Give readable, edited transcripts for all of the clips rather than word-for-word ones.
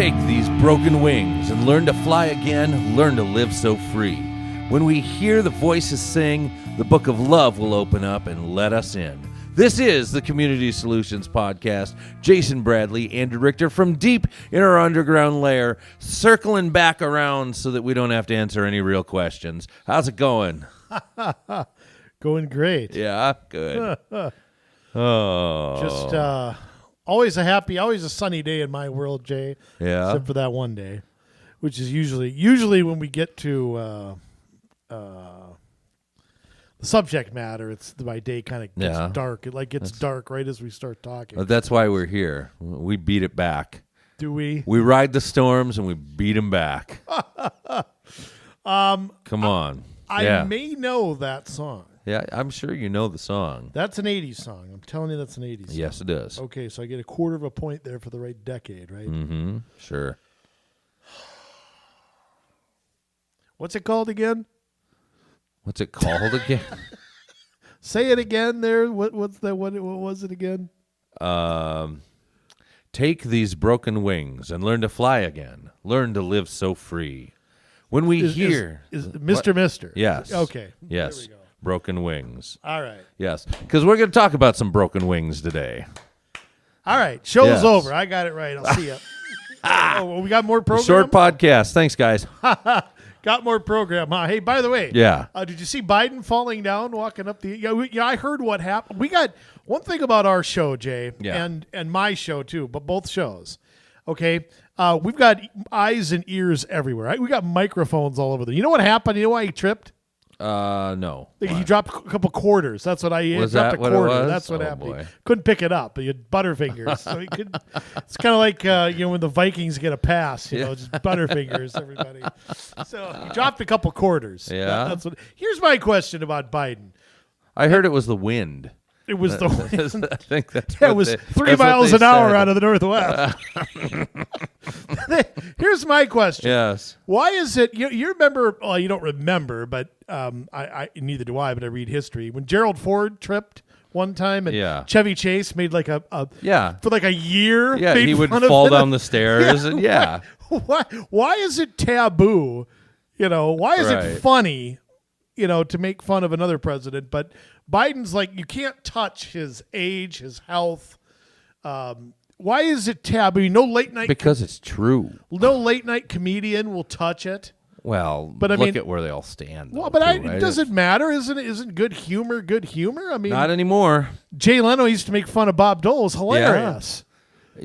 Take these broken wings and learn to fly again, learn to live so free. When we hear the voices sing, the book of love will open up and let us in. This is the Community Solutions Podcast. Jason Bradley, Andrew Richter from deep in our underground lair, circling back around so that we don't have to answer any real questions. How's it going? Going great. Yeah, good. Oh. Just always a sunny day in my world, Jay. Yeah. Except for that one day, which is usually when we get to the subject matter, my day kind of gets dark. It gets dark right as we start talking. That's why we're here. We beat it back. Do we? We ride the storms and we beat them back. Come on. I may know that song. Yeah, I'm sure you know the song. That's an 80s song. I'm telling you that's an 80s song. Yes, it is. Okay, so I get a quarter of a point there for the right decade, right? Mm-hmm. Sure. What's it called again? What's it called again? Say it again there. What's that? What was it again? Take these broken wings and learn to fly again. Learn to live so free. When we hear... Is Mr. Mister? Yes. Okay. Yes. There we go. Broken wings. All right. Yes. Because we're going to talk about some broken wings today. All right. Show's over. I got it right. I'll see you. We got more program? Short podcast. Thanks, guys. Got more program, huh? Hey, by the way. Yeah. Did you see Biden falling down, walking up the... Yeah, I heard what happened. We got one thing about our show, Jay, and my show, too, but both shows. Okay? We've got eyes and ears everywhere. Right? We got microphones all over there. You know what happened? You know why he tripped? No. He dropped a couple quarters. That's what I was dropped that a what quarter. it was? That's what happened. Boy. He couldn't pick it up. He had butterfingers. So he could. It's kind of like when the Vikings get a pass, you know, just butterfingers, everybody. So he dropped a couple quarters. Yeah. That's what. Here's my question about Biden. I heard it was the wind. It was the wind. I think that's it was 3 miles an hour out of the northwest. Here's my question. Yes. Why is it you remember? Well, you don't remember, but I neither do I. But I read history. When Gerald Ford tripped one time, and Chevy Chase made like a for like a year. Yeah, he would fall down the stairs, and Why is it taboo? Why is it funny? To make fun of another president, but Biden's like, you can't touch his age, his health. Why is it taboo? No late night. Because it's true. No late night comedian will touch it. Well, but look at where they all stand. Though, it doesn't matter, isn't good humor good humor? I mean, not anymore. Jay Leno used to make fun of Bob Dole. It was hilarious. Yeah.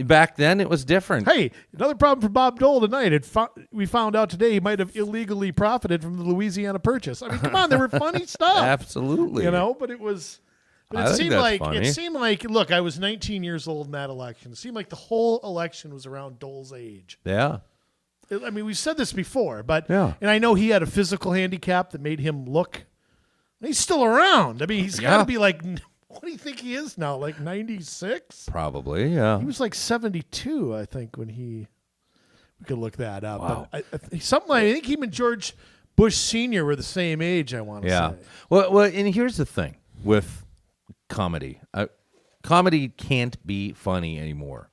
Back then, it was different. Hey, another problem for Bob Dole tonight. We found out today he might have illegally profited from the Louisiana Purchase. I mean, come on, there were funny stuff. Absolutely. But it was. But it seemed like. Look, I was 19 years old in that election. It seemed like the whole election was around Dole's age. Yeah. I mean, we've said this before, but and I know he had a physical handicap that made him look. He's still around. I mean, he's got to be like. What do you think he is now? Like 96? Probably, yeah. He was like 72, I think, when we could look that up. Wow. But I think him and George Bush Sr. were the same age, I want to say. Well, and here's the thing with comedy. Comedy can't be funny anymore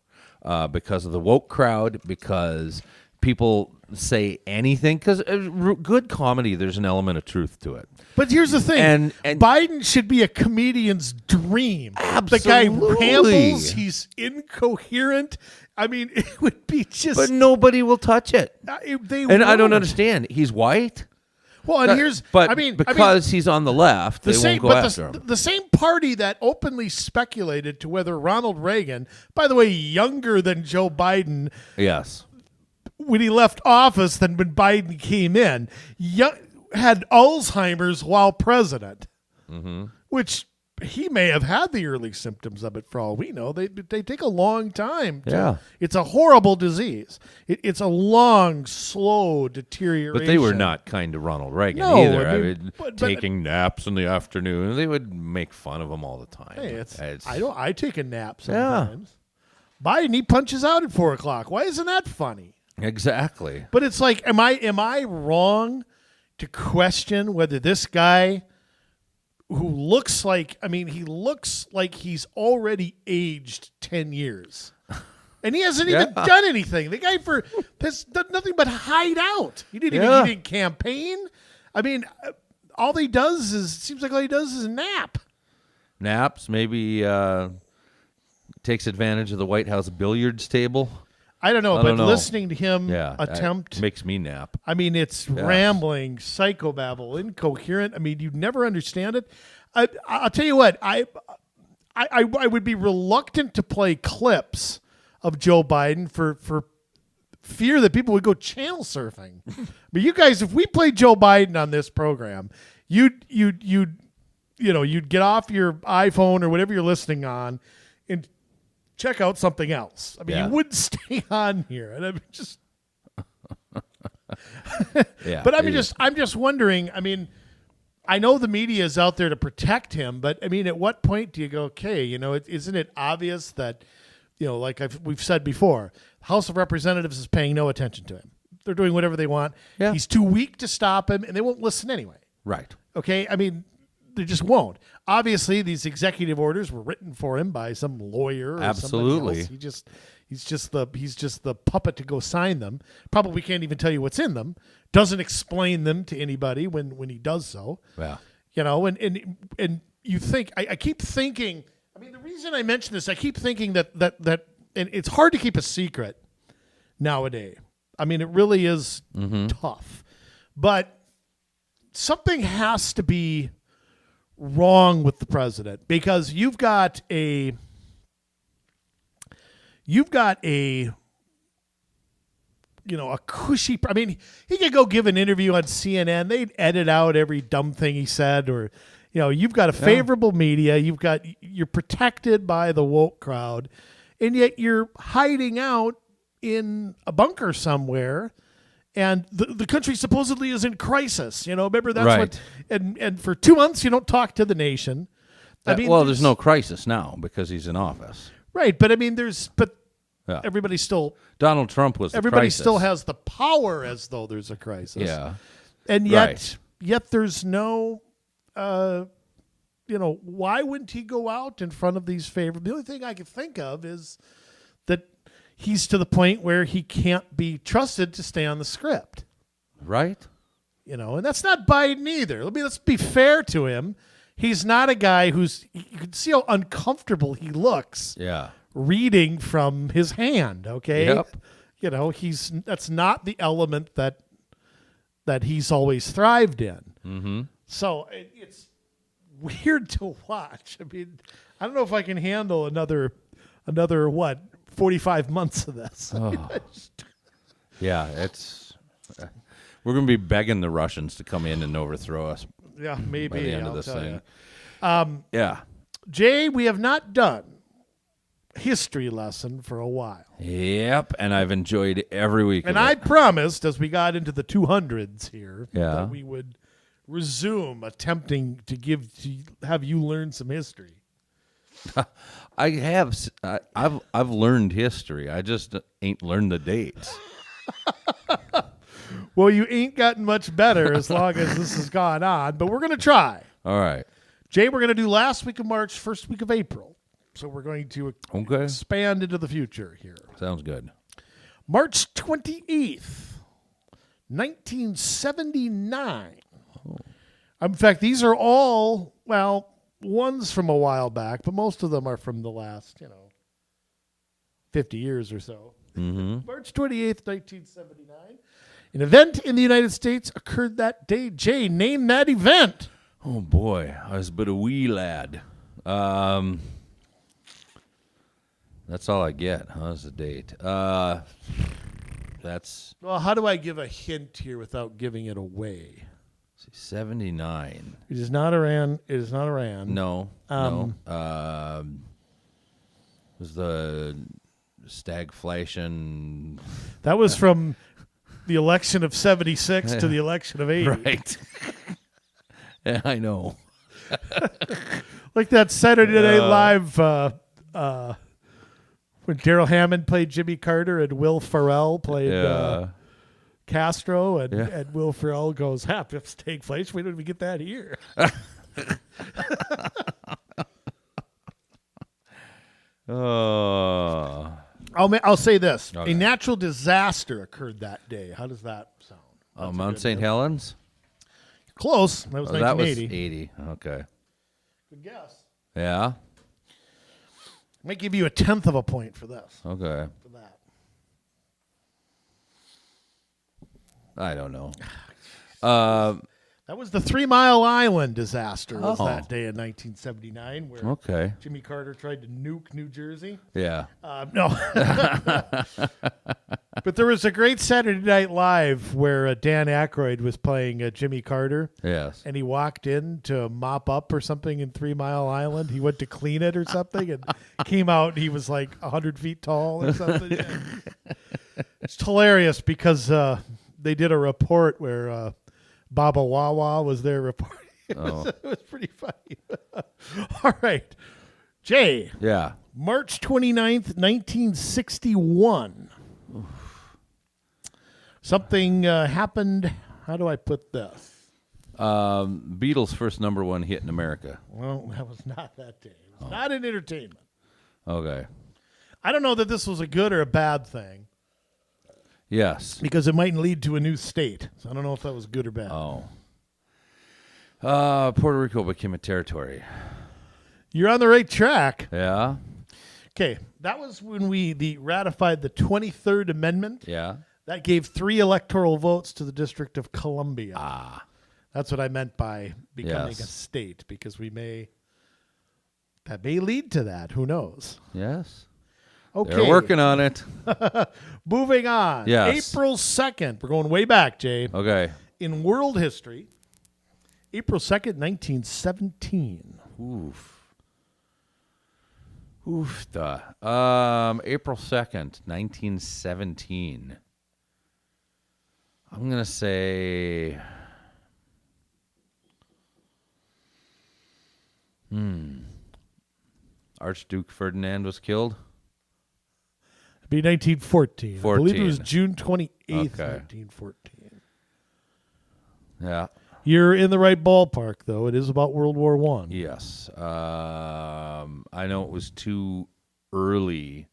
because of the woke crowd, because people say anything, because good comedy, there's an element of truth to it. But here's the thing. And Biden should be a comedian's dream. Absolutely. The guy rambles. He's incoherent. I mean, it would be just... But nobody will touch it. I don't understand. He's white? Well, and because he's on the left, they won't go after him. The same party that openly speculated to whether Ronald Reagan, by the way, younger than Joe Biden... Yes. When he left office than when Biden came in, had Alzheimer's while president, which he may have had the early symptoms of it for all we know. They take a long time. It's a horrible disease. It's a long, slow deterioration. But they were not kind to Ronald Reagan either. Taking naps in the afternoon. They would make fun of him all the time. Hey, I take a nap sometimes. Biden, he punches out at 4 o'clock. Why isn't that funny? Exactly. But it's like, am I wrong to question whether this guy who looks like, he looks like he's already aged 10 years. And he hasn't even done anything. The guy has done nothing but hide out. He didn't campaign. I mean, all he does is nap. Naps, maybe takes advantage of the White House billiards table. I don't know, listening to him attempt makes me nap. I mean, it's rambling, psychobabble, incoherent. I mean, you never understand it. I'll tell you what, I would be reluctant to play clips of Joe Biden for fear that people would go channel surfing. But you guys, if we played Joe Biden on this program, you'd get off your iPhone or whatever you're listening on and check out something else. I mean, you wouldn't stay on here, and I'm just. But I'm just wondering. I mean, I know the media is out there to protect him, but I mean, at what point do you go, okay, isn't it obvious that, like we've said before, the House of Representatives is paying no attention to him. They're doing whatever they want. Yeah. He's too weak to stop him, and they won't listen anyway. Right. Okay. I mean, they just won't. Obviously, these executive orders were written for him by some lawyer or somebody else. He's just the puppet to go sign them. Probably can't even tell you what's in them. Doesn't explain them to anybody when he does so. Yeah. And you think I keep thinking. I mean, the reason I mention this, I keep thinking that and it's hard to keep a secret nowadays. I mean, it really is tough, but something has to be wrong with the president, because you've got a cushy. I mean, he could go give an interview on CNN. They'd edit out every dumb thing he said, or you've got a favorable media. You're protected by the woke crowd, and yet you're hiding out in a bunker somewhere. And the country supposedly is in crisis. Remember that's what. And for 2 months you don't talk to the nation. I mean, there's no crisis now because he's in office. Right, but I mean, everybody's still. Donald Trump was. Everybody crisis. still has the power as though there's a crisis. Yeah, and yet there's no. Why wouldn't he go out in front of these favorite? The only thing I can think of is that he's to the point where he can't be trusted to stay on the script. Right. And that's not Biden either. Let's be fair to him. He's not a guy you can see how uncomfortable he looks. Yeah. Reading from his hand. Okay. Yep. That's not the element that he's always thrived in. Mm-hmm. So it's weird to watch. I mean, I don't know if I can handle another 45 months of this. Oh. Yeah, we're going to be begging the Russians to come in and overthrow us. Yeah, maybe by the end of this thing. Yeah, Jay, we have not done history lesson for a while. Yep, and I've enjoyed every week. And I promised, as we got into the 200s here, that we would resume attempting to have you learn some history. I've learned history. I just ain't learned the dates. Well, you ain't gotten much better as long as this has gone on, but we're going to try. All right. Jay, we're going to do last week of March, first week of April. So we're going to expand into the future here. Sounds good. March 28th, 1979. Oh. In fact, these are all, one's from a while back, but most of them are from the last, 50 years or so. Mm-hmm. March 28th, 1979. An event in the United States occurred that day. Jay, name that event. Oh, boy. I was but a wee lad. That's all I get. That's the date. That's... Well, how do I give a hint here without giving it away? 79. It is not Iran. It is not Iran. No. No. It was the stagflation. That was from the election of 76 to the election of 80. Right. Yeah, I know. Like that Saturday Night Live when Daryl Hammond played Jimmy Carter and Will Ferrell played Castro, and Will Ferrell goes, stagflation, we don't even get that here. I'll say this. Okay. A natural disaster occurred that day. How does that sound? That's a Mount good St. guess. Helens? Close. That was That was 1980. 80. Okay. Good guess. Yeah? I might give you a 1/10 of a point for this. Okay. For that. I don't know. That was the 3 Mile Island disaster. Was Oh. that day in 1979 where Okay. Jimmy Carter tried to nuke New Jersey? Yeah. No. But there was a great Saturday Night Live where Dan Aykroyd was playing Jimmy Carter. Yes. And he walked in to mop up or something in 3 Mile Island. He went to clean it or something and came out and he was like 100 feet tall or something. It's hilarious because they did a report where Baba Wawa was there reporting. It was pretty funny. All right. Jay, Yeah. March 29th, 1961. Something happened. How do I put this? Beatles' first #1 hit in America. Well, that was not that day. It was not in entertainment. Okay. I don't know that this was a good or a bad thing Yes. because it might lead to a new state. So I don't know if that was good or bad. Oh. Puerto Rico became a territory. You're on the right track. Yeah. Okay, that was when we ratified the 23rd Amendment. Yeah. That gave 3 electoral votes to the District of Columbia. Ah. That's what I meant by becoming Yes. a state, because that may lead to that. Who knows? Yes. Okay. They're working on it. Moving on. Yes. April 2nd. We're going way back, Jay. Okay. In world history, April 2nd, 1917. Oof. Oof. April 2nd, 1917. I'm going to say... Archduke Ferdinand was killed? It'd be 1914. I believe it was 14. June 28th, Okay. 1914. Yeah. You're in the right ballpark, though. It is about World War I. Yes. I know it was too early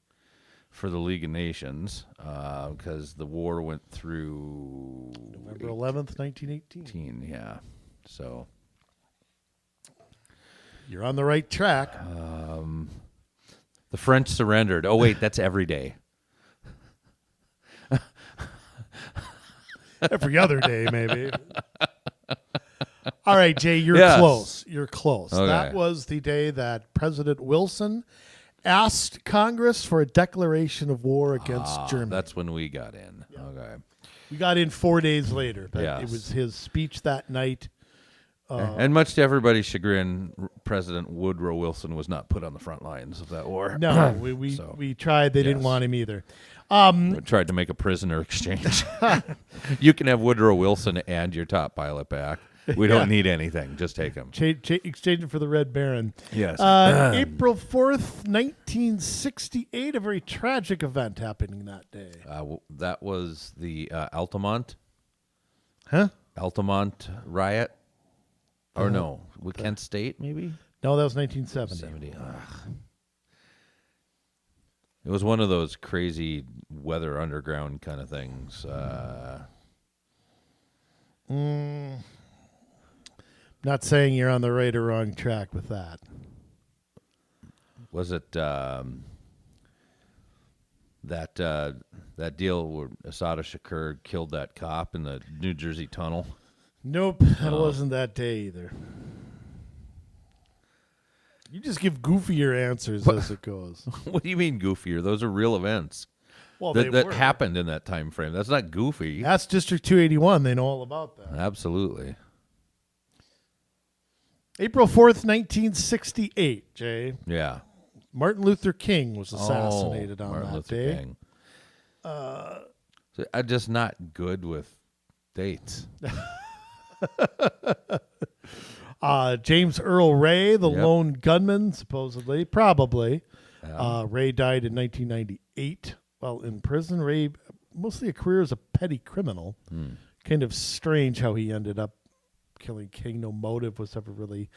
for the League of Nations because the war went through November 11th, 1918. 18. Yeah. So You're on the right track. the French surrendered. Oh, wait, that's every day. Every other day, maybe. All right, Jay, you're Yes. close. You're close. Okay. That was the day that President Wilson asked Congress for a declaration of war against Germany. That's when we got in. Okay. We got in 4 days later, but Yes. it was his speech that night. And much to everybody's chagrin, President Woodrow Wilson was not put on the front lines of that war. No, we So, tried. They didn't yes. want him either. We tried to make a prisoner exchange. You can have Woodrow Wilson and your top pilot back. We don't need anything. Just take him. Exchanging for the Red Baron. Yes. April 4th, 1968, a very tragic event happening that day. That was the Altamont Huh? riot. Or no, with Kent State, maybe? No, that was 1970. 70. Ugh. It was one of those crazy weather underground kind of things. Not saying you're on the right or wrong track with that. Was it that deal where Asada Shakur killed that cop in the New Jersey tunnel? Nope, that wasn't that day either. You just give goofier answers as it goes. What do you mean goofier? Those are real events Well, they that were. happened in that time frame. That's not goofy. That's District 281. They know all about that. Absolutely. April 4th, 1968, Jay. Yeah. Martin Luther King was assassinated on Martin that Luther day. King. So I'm just not good with dates. James Earl Ray, the Yep. lone gunman, supposedly, probably. Yeah. Ray died in 1998 while in prison. Ray, mostly a career as a petty criminal. Kind of strange how he ended up killing King. No motive was ever really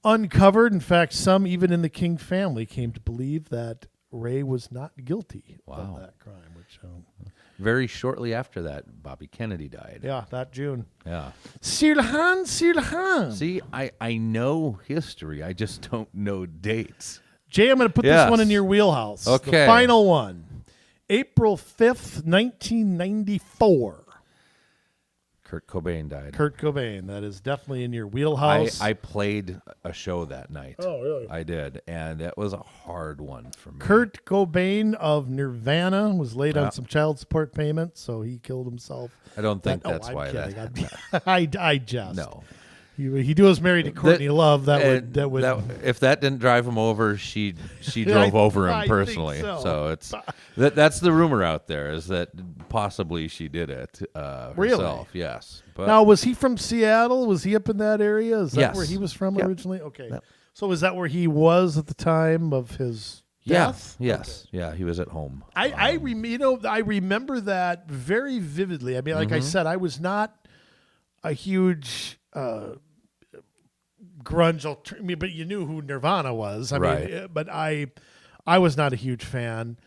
uncovered. In fact, some, even in the King family, came to believe that Ray was not guilty Wow. of that crime. Which, Very shortly after that, Bobby Kennedy died. yeah, that June. Yeah. Sirhan. See, I know history. I just don't know dates. Jay, I'm going to put Yes. this one in your wheelhouse. Okay. The final one. April 5th, 1994. Kurt Cobain died. Kurt Cobain. That is definitely in your wheelhouse. I played a show that night. Oh, really? I did, and it was a hard one for me. Kurt Cobain of Nirvana was late Yeah. on some child support payments, so he killed himself. I don't think I'm that's why that kidding. happened. I jest. No. He was married to Courtney Love. That would if that didn't drive him over, she drove over him I think personally. so. It's that's the rumor out there, is that possibly she did it Really? herself. Yes. But Now, was he from Seattle? Was he up in that area? Is that Yes. where he was from Yep. originally? Okay. Yep. So is that where he was at the time of his death? Yes. Yeah, he was at home. I remember that very vividly. I mean, like I said, I was not a huge grunge, but you knew who Nirvana was. I Right. mean, but I was not a huge fan.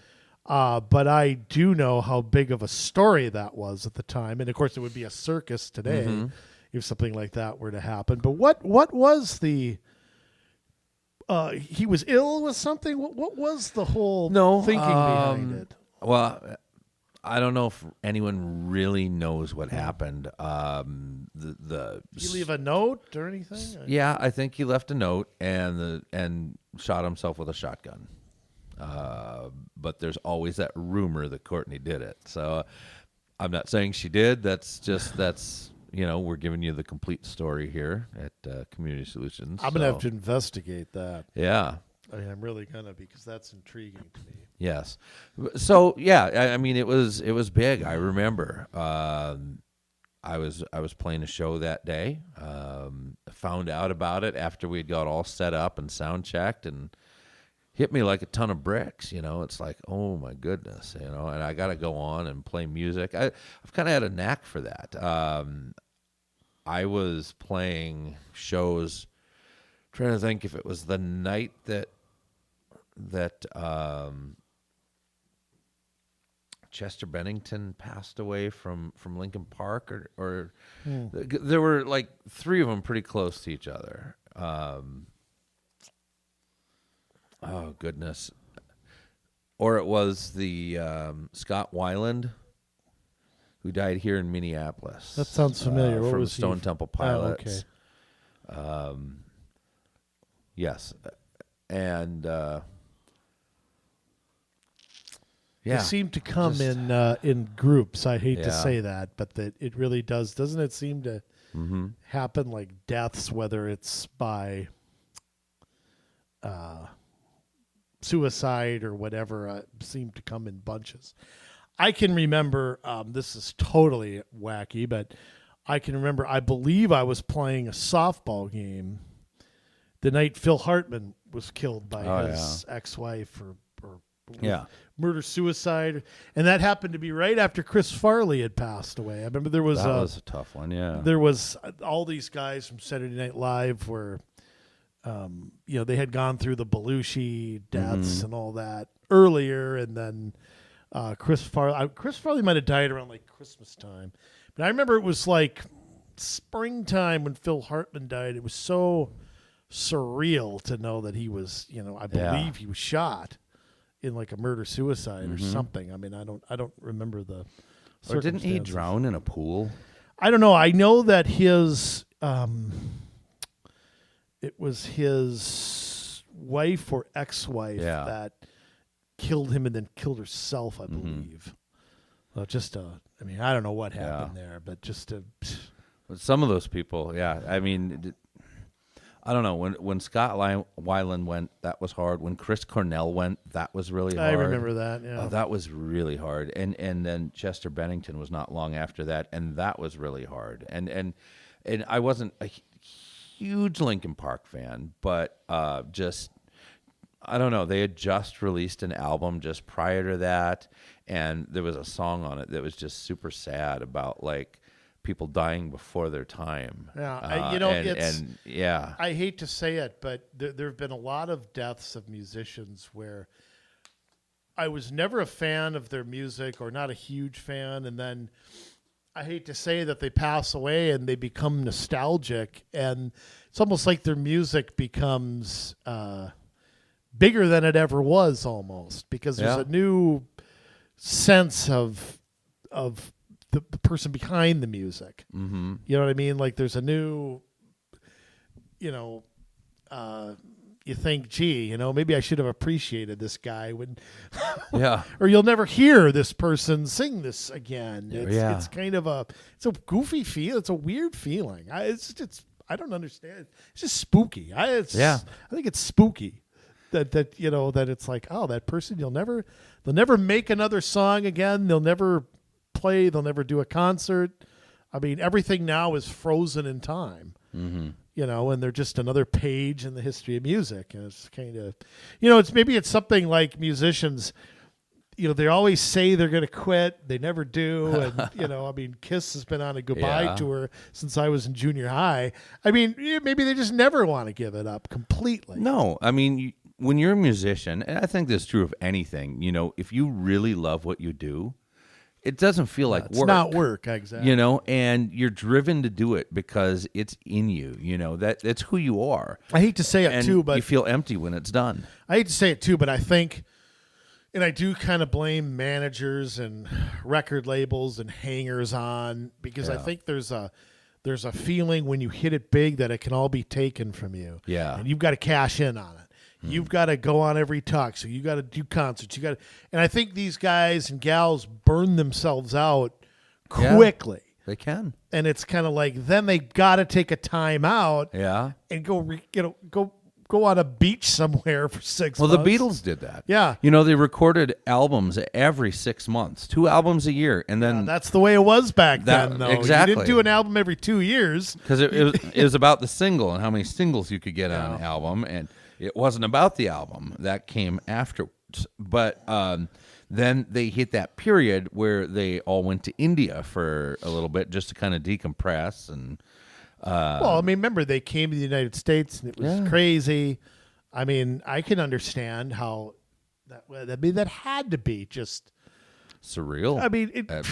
But I do know how big of a story that was at the time, and of course, it would be a circus today if something like that were to happen. But what was the? He was ill with something. What was the whole thinking behind it? Well, I don't know if anyone really knows what happened. Did he leave a note or anything? Yeah, I think he left a note and shot himself with a shotgun. But there's always that rumor that Courtney did it. So I'm not saying she did. That's we're giving you the complete story here at Community Solutions. I'm gonna have to investigate that. Yeah. I mean, I'm really gonna, because that's intriguing to me. Yes. So yeah, I mean it was big. I remember. I was playing a show that day. Found out about it after we'd got all set up and sound checked, and hit me like a ton of bricks. It's like, oh my goodness, and I got to go on and play music. I've kind of had a knack for that. I was playing shows, trying to think if it was the night that Chester Bennington passed away from Lincoln Park, or there were like three of them pretty close to each other. Oh goodness. Or it was the Scott Weiland, who died here in Minneapolis. That sounds familiar. What from was Stone he? Temple Oh, Pilots. okay. Yes. And They yeah. seem to come in groups. I hate to Yeah. say that, but that it really does. Doesn't it seem to Mm-hmm. happen like deaths, whether it's by suicide or whatever, seem to come in bunches. I can remember, this is totally wacky, but I can remember, I believe I was playing a softball game the night Phil Hartman was killed by his ex-wife or Yeah. murder-suicide, and that happened to be right after Chris Farley had passed away. I remember there was That was a tough one, yeah. there was all these guys from Saturday Night Live were, they had gone through the Belushi deaths and all that earlier, and then Chris Farley might have died around like Christmas time, but I remember it was like springtime when Phil Hartman died. It was so surreal to know that he was, I believe he was shot in like a murder-suicide or something. I mean, I don't remember the Or didn't he circumstances. drown in a pool? I don't know. I know that his it was his wife or ex-wife that killed him and then killed herself, I believe. Well, I don't know what happened there, but But some of those people, I mean, I don't know. When Scott Weiland went, that was hard. When Chris Cornell went, that was really hard. I remember that, yeah. Oh, that was really hard. And then Chester Bennington was not long after that, and that was really hard. And I wasn't a huge Linkin Park fan, but I don't know. They had just released an album just prior to that, and there was a song on it that was just super sad about like people dying before their time. Yeah, I hate to say it, but there have been a lot of deaths of musicians where I was never a fan of their music, or not a huge fan, and then I hate to say that they pass away and they become nostalgic, and it's almost like their music becomes bigger than it ever was, almost, because there's a new sense of the person behind the music. Mm-hmm. You know what I mean? Like there's a new, you think, gee, maybe I should have appreciated this guy when, or you'll never hear this person sing this again. It's kind of it's a goofy feel. It's a weird feeling. I don't understand. It's just spooky. I think it's spooky that it's like, oh, that person, they'll never make another song again. They'll never play. They'll never do a concert. I mean, everything now is frozen in time. Mm-hmm. And they're just another page in the history of music. And it's kind of, it's something like musicians, they always say they're going to quit. They never do. And, Kiss has been on a goodbye tour since I was in junior high. I mean, maybe they just never want to give it up completely. No, I mean, when you're a musician, and I think this is true of anything, if you really love what you do, it doesn't feel like work. It's not work, exactly. And you're driven to do it because it's in you. That's who you are. I hate to say it too, but you feel empty when it's done. I hate to say it too, but I think, and I do kind of blame managers and record labels and hangers on, because I think there's a feeling when you hit it big that it can all be taken from you. Yeah, and you've got to cash in on it. You've got to go on every talk, so you got to do concerts. And I think these guys and gals burn themselves out quickly. Yeah, they can, and it's kind of like then they got to take a time out. Yeah, and go on a beach somewhere for 6 months. Well, the Beatles did that. Yeah, they recorded albums every 6 months, 2 albums a year, and then that's the way it was back then. Though exactly, you didn't do an album every 2 years because it was about the single and how many singles you could get on an album, and it wasn't about the album. That came afterwards. But then they hit that period where they all went to India for a little bit just to kind of decompress. And remember, they came to the United States and it was crazy. I mean, I can understand how that had to be just surreal. I mean, and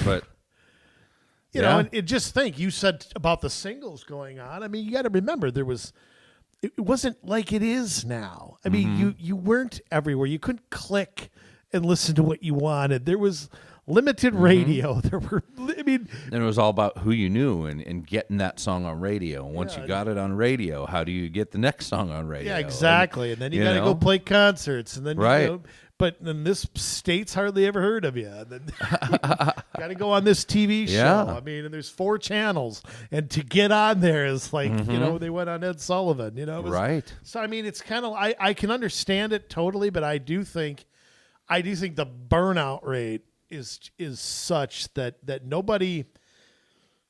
just think, you said about the singles going on. I mean, you got to remember it wasn't like it is now. I mean, you weren't everywhere. You couldn't click and listen to what you wanted. There was limited radio. And it was all about who you knew and getting that song on radio. And once you got it on radio, how do you get the next song on radio? Yeah, exactly. And then you got to go play concerts. And then but then this state's hardly ever heard of you. And then got to go on this TV show. Yeah. I mean, and there's 4 channels, and to get on there is like they went on Ed Sullivan. Right. So I mean, it's kind of I can understand it totally, but I do think the burnout rate is such that nobody.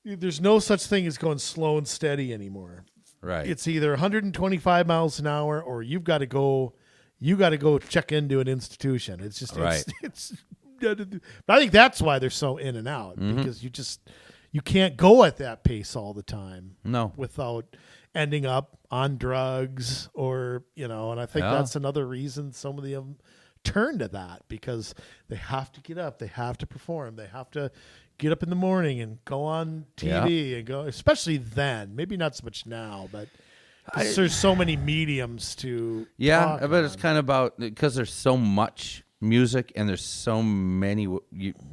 There's no such thing as going slow and steady anymore. Right. It's either 125 miles an hour or you've got to go. You got to go check into an institution. It's just it's but I think that's why they're so in and out, because you can't go at that pace all the time. No, without ending up on drugs or and I think that's another reason so many of them turn to that, because they have to get up, they have to perform, they have to get up in the morning and go on TV and go, especially then, maybe not so much now, but there's so many mediums to talk but it's kind of about, because there's so much music and there's so many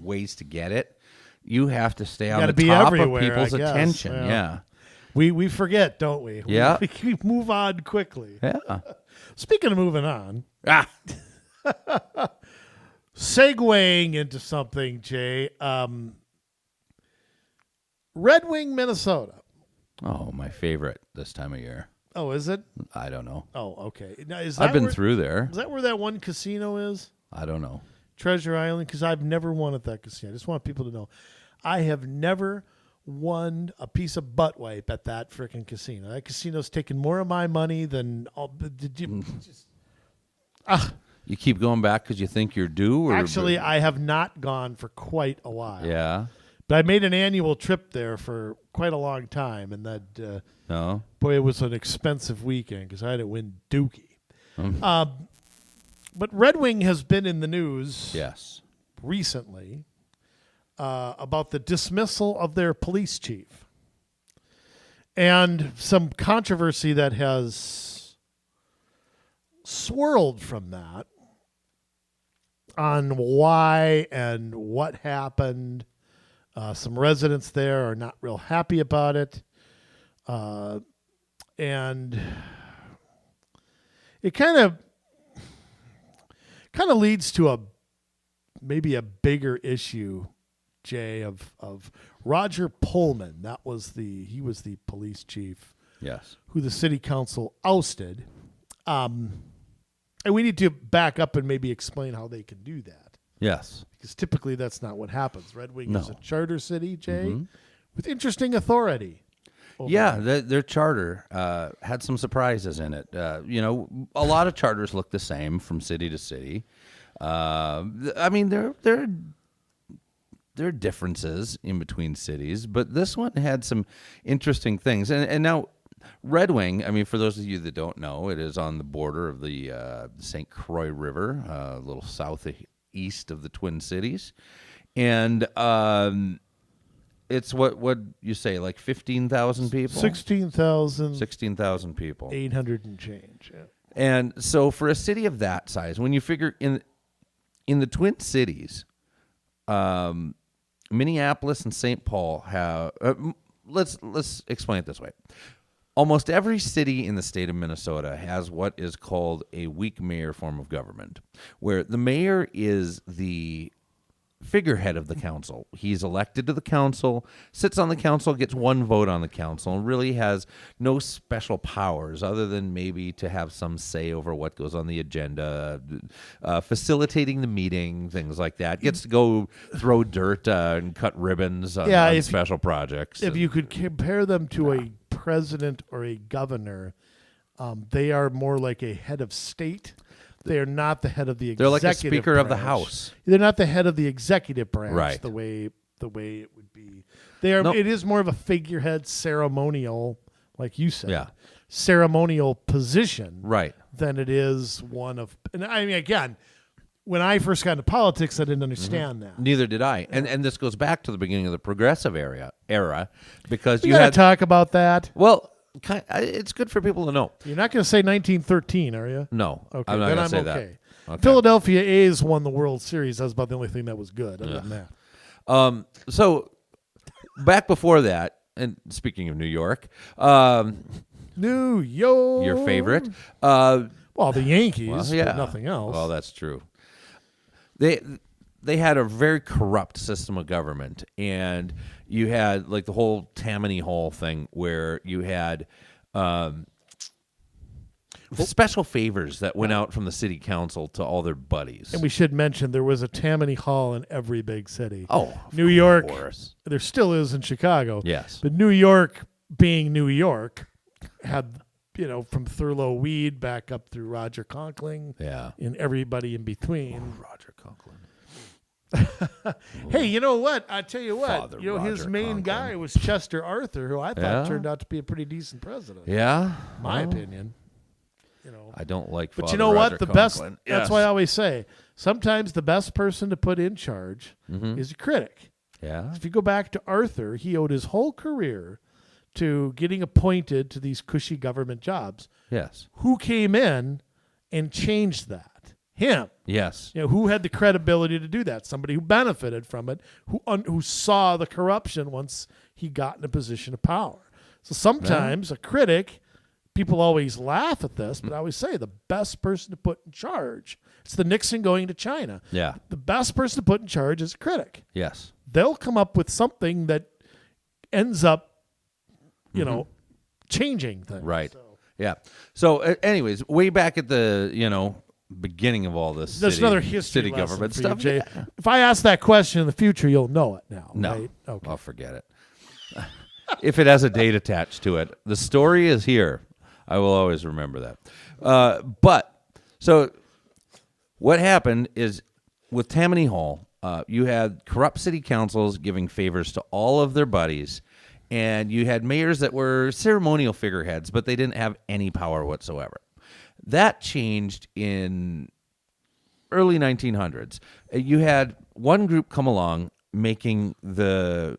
ways to get it, you have to stay on the top of people's attention. Yeah. We forget, don't we? Yeah. We move on quickly. Yeah. Speaking of moving on, segueing into something, Jay, Red Wing, Minnesota. Oh, my favorite this time of year. Oh, is it? I don't know. Oh, okay. Now, I've been through there. Is that where that one casino is? I don't know. Treasure Island? Because I've never won at that casino. I just want people to know. I have never won a piece of butt wipe at that freaking casino. That casino's taken more of my money than all. You keep going back because you think you're due? Actually, I have not gone for quite a while. Yeah. But I made an annual trip there for quite a long time, and that boy, it was an expensive weekend because I had to win Dookie. But Red Wing has been in the news Yes. recently about the dismissal of their police chief and some controversy that has swirled from that on why and what happened. Some residents there are not real happy about it. And it kind of leads to maybe a bigger issue, Jay, of Roger Pohlman. He was the police chief. Yes. Who the city council ousted. And we need to back up and maybe explain how they can do that. Yes. Because typically that's not what happens. Red Wing No. is a charter city, Jay, with interesting authority. Yeah, their charter had some surprises in it. A lot of charters look the same from city to city. I mean, there are differences in between cities, but this one had some interesting things. And now, Red Wing, I mean, for those of you that don't know, it is on the border of the St. Croix River, a little southeast of the Twin Cities. And it's what you say, like 15,000 people? 16,000. 16,000 people. 800 and change. Yeah. And so for a city of that size, when you figure in the Twin Cities, Minneapolis and St. Paul have let's explain it this way. Almost every city in the state of Minnesota has what is called a weak mayor form of government, where the mayor is the figurehead of the council. He's elected to the council, sits on the council, gets one vote on the council, and really has no special powers other than maybe to have some say over what goes on the agenda, facilitating the meeting, things like that. Gets to go throw dirt and cut ribbons on special projects. If you could compare them to a president or a governor, they are more like a head of state. They are not the head of the executive They're like a speaker branch. of the House. They're not the head of the executive branch, right. the way it would be. They are. Nope. It is more of a figurehead, ceremonial, like you said, ceremonial position, right? Than it is one of. And I mean, again, when I first got into politics, I didn't understand that. Neither did I. Yeah. And this goes back to the beginning of the progressive era because you had to talk about that. Well. It's good for people to know. You're not going to say 1913, are you? No. Okay, I'm not then going to say okay. that. Okay. Philadelphia A's won the World Series. That's about the only thing that was good. Other than that. So, back before that, and speaking of New York, New York, your favorite. Well, the Yankees, but nothing else. Well, that's true. They had a very corrupt system of government, and you had like the whole Tammany Hall thing where you had special favors that went out from the city council to all their buddies. And we should mention there was a Tammany Hall in every big city. Oh, New York. Of course. There still is in Chicago. Yes. But New York, being New York, had, from Thurlow Weed back up through Roger Conkling. Yeah. And everybody in between. Oh, Roger Conkling. Hey, you know what? I tell you what. Father his Roger main Conklin. guy was Chester Arthur, who I thought turned out to be a pretty decent president. Yeah, my opinion. I don't like. But Father you know Roger what? The Conklin. best. Yes. That's why I always say sometimes the best person to put in charge is a critic. Yeah. If you go back to Arthur, he owed his whole career to getting appointed to these cushy government jobs. Yes. Who came in and changed that? Him. Yes. Who had the credibility to do that? Somebody who benefited from it, who saw the corruption once he got in a position of power. So sometimes a critic, people always laugh at this, but I always say the best person to put in charge, it's the Nixon going to China. Yeah. The best person to put in charge is a critic. Yes. They'll come up with something that ends up, changing things. Right. Yeah. So anyways, way back at the, beginning of all this there's another history city government for stuff. You, Jay. Yeah. If I ask that question in the future, you'll know it now. No. Right? Okay. I'll forget it. If it has a date attached to it. The story is here. I will always remember that. But so what happened is with Tammany Hall, you had corrupt city councils giving favors to all of their buddies, and you had mayors that were ceremonial figureheads, but they didn't have any power whatsoever. That changed in early 1900s, you had one group come along making the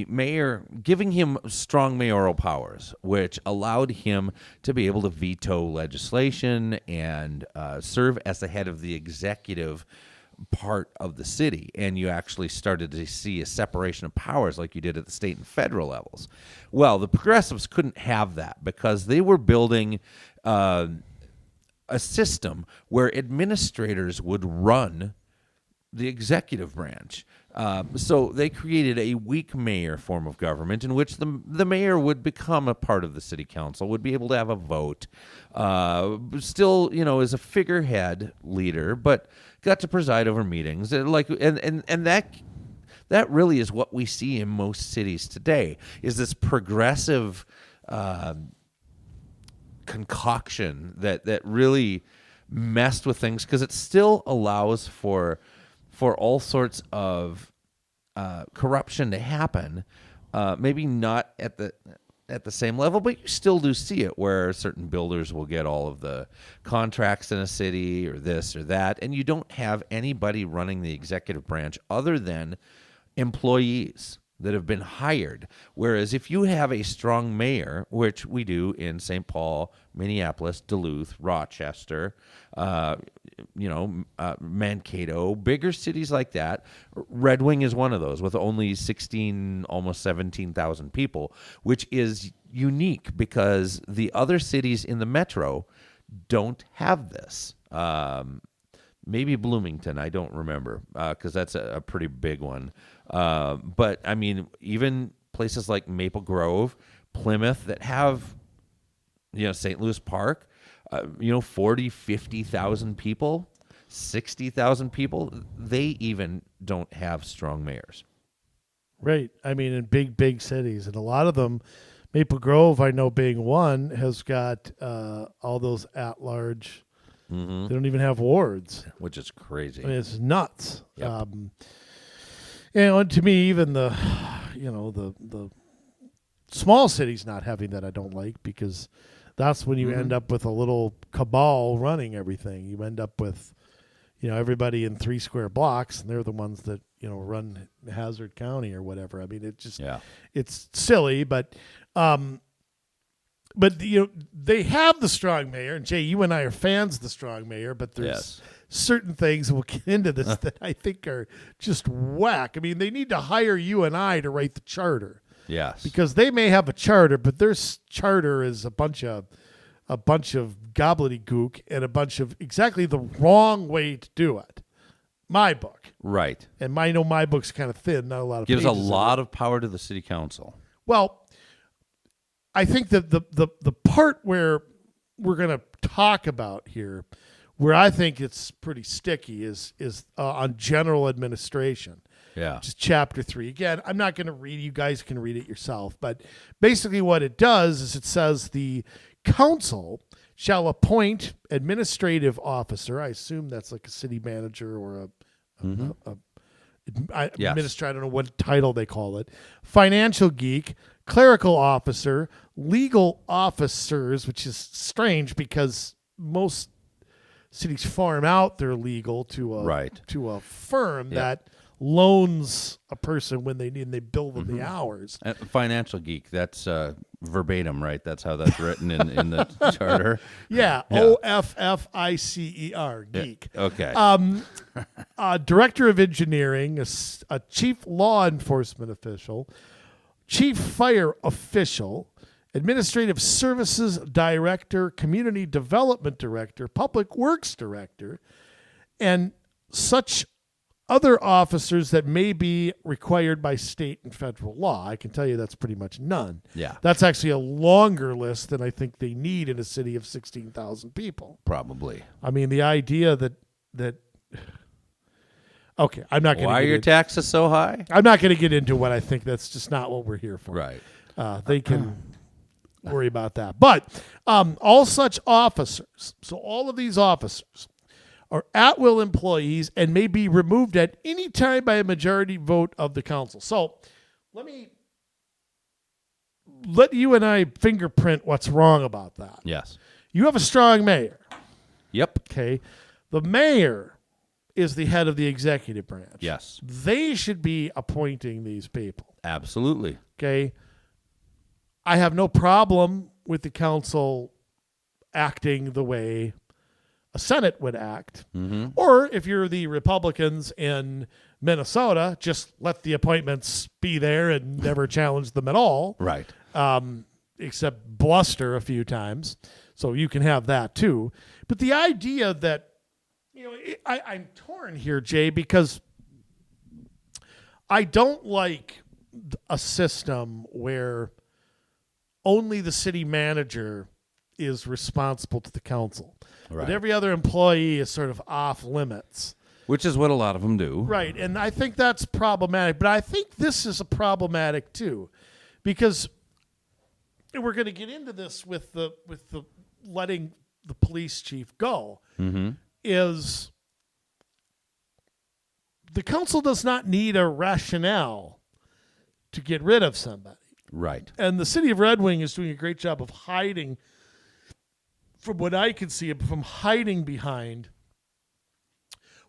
mayor, giving him strong mayoral powers, which allowed him to be able to veto legislation and serve as the head of the executive part of the city. And you actually started to see a separation of powers like you did at the state and federal levels. Well, the progressives couldn't have that because they were building a system where administrators would run the executive branch. So they created a weak mayor form of government in which the mayor would become a part of the city council, would be able to have a vote, still, as a figurehead leader, but got to preside over meetings. And that really is what we see in most cities today, is this progressive concoction that really messed with things, because it still allows for all sorts of corruption to happen, maybe not at the same level, but you still do see it where certain builders will get all of the contracts in a city or this or that, and you don't have anybody running the executive branch other than employees that have been hired. Whereas if you have a strong mayor, which we do in St. Paul, Minneapolis, Duluth, Rochester, Mankato, bigger cities like that. Red Wing is one of those with only 16, almost 17,000 people, which is unique because the other cities in the metro don't have this. Maybe Bloomington, I don't remember, because that's a pretty big one. But, I mean, even places like Maple Grove, Plymouth that have, St. Louis Park, 40, 50,000 people, 60,000 people, they even don't have strong mayors. Right. I mean, in big cities. And a lot of them, Maple Grove, I know being one, has got all those at-large. Mm-hmm. They don't even have wards. Which is crazy. I mean, it's nuts. Yep. And to me, even the small cities not having that I don't like, because that's when you end up with a little cabal running everything. You end up with, everybody in 3 square blocks, and they're the ones that, run Hazard County or whatever. I mean, it's silly, but they have the strong mayor, and Jay, you and I are fans of the strong mayor, but there's certain things, we'll get into this, that I think are just whack. I mean, they need to hire you and I to write the charter. Yes. Because they may have a charter, but their charter is a bunch of gobbledygook and a bunch of exactly the wrong way to do it. My book. Right. And I know my book's kind of thin, not a lot of gives a pages lot of power to the city council. Well, I think that the part where we're going to talk about here, where I think it's pretty sticky, is on general administration. Yeah. Which is chapter 3. Again, I'm not going to read it. You guys can read it yourself. But basically what it does is it says the council shall appoint administrative officer. I assume that's like a city manager or administrator. I don't know what title they call it. Financial geek, clerical officer, legal officers, which is strange because most cities farm out their legal to a firm that loans a person when they need, and they bill them the hours. Financial geek, that's verbatim, right? That's how that's written in the charter. Yeah, OFFICER, geek. Yeah. Okay. Director of engineering, a chief law enforcement official, chief fire official, administrative services director, community development director, public works director, and such other officers that may be required by state and federal law. I can tell you that's pretty much none. Yeah. That's actually a longer list than I think they need in a city of 16,000 people. Probably. I mean, the idea that okay, I'm not going to. Why are your taxes so high? I'm not going to get into what I think. That's just not what we're here for. Right. They can worry about that. But all such officers, so all of these officers, are at-will employees and may be removed at any time by a majority vote of the council. So let you and I fingerprint what's wrong about that. Yes. You have a strong mayor. Yep. Okay. The mayor is the head of the executive branch. Yes. They should be appointing these people. Absolutely. Okay. I have no problem with the council acting the way a Senate would act. Mm-hmm. Or if you're the Republicans in Minnesota, just let the appointments be there and never challenge them at all. Right. Except bluster a few times. So you can have that too. But the idea that, I'm torn here, Jay, because I don't like a system where only the city manager is responsible to the council. Right. But every other employee is sort of off limits. Which is what a lot of them do. Right, and I think that's problematic. But I think this is a problematic too, because we're going to get into this with the letting the police chief go. Mm-hmm. Is the council does not need a rationale to get rid of somebody. Right. And the city of Red Wing is doing a great job of hiding, from what I can see, from hiding behind,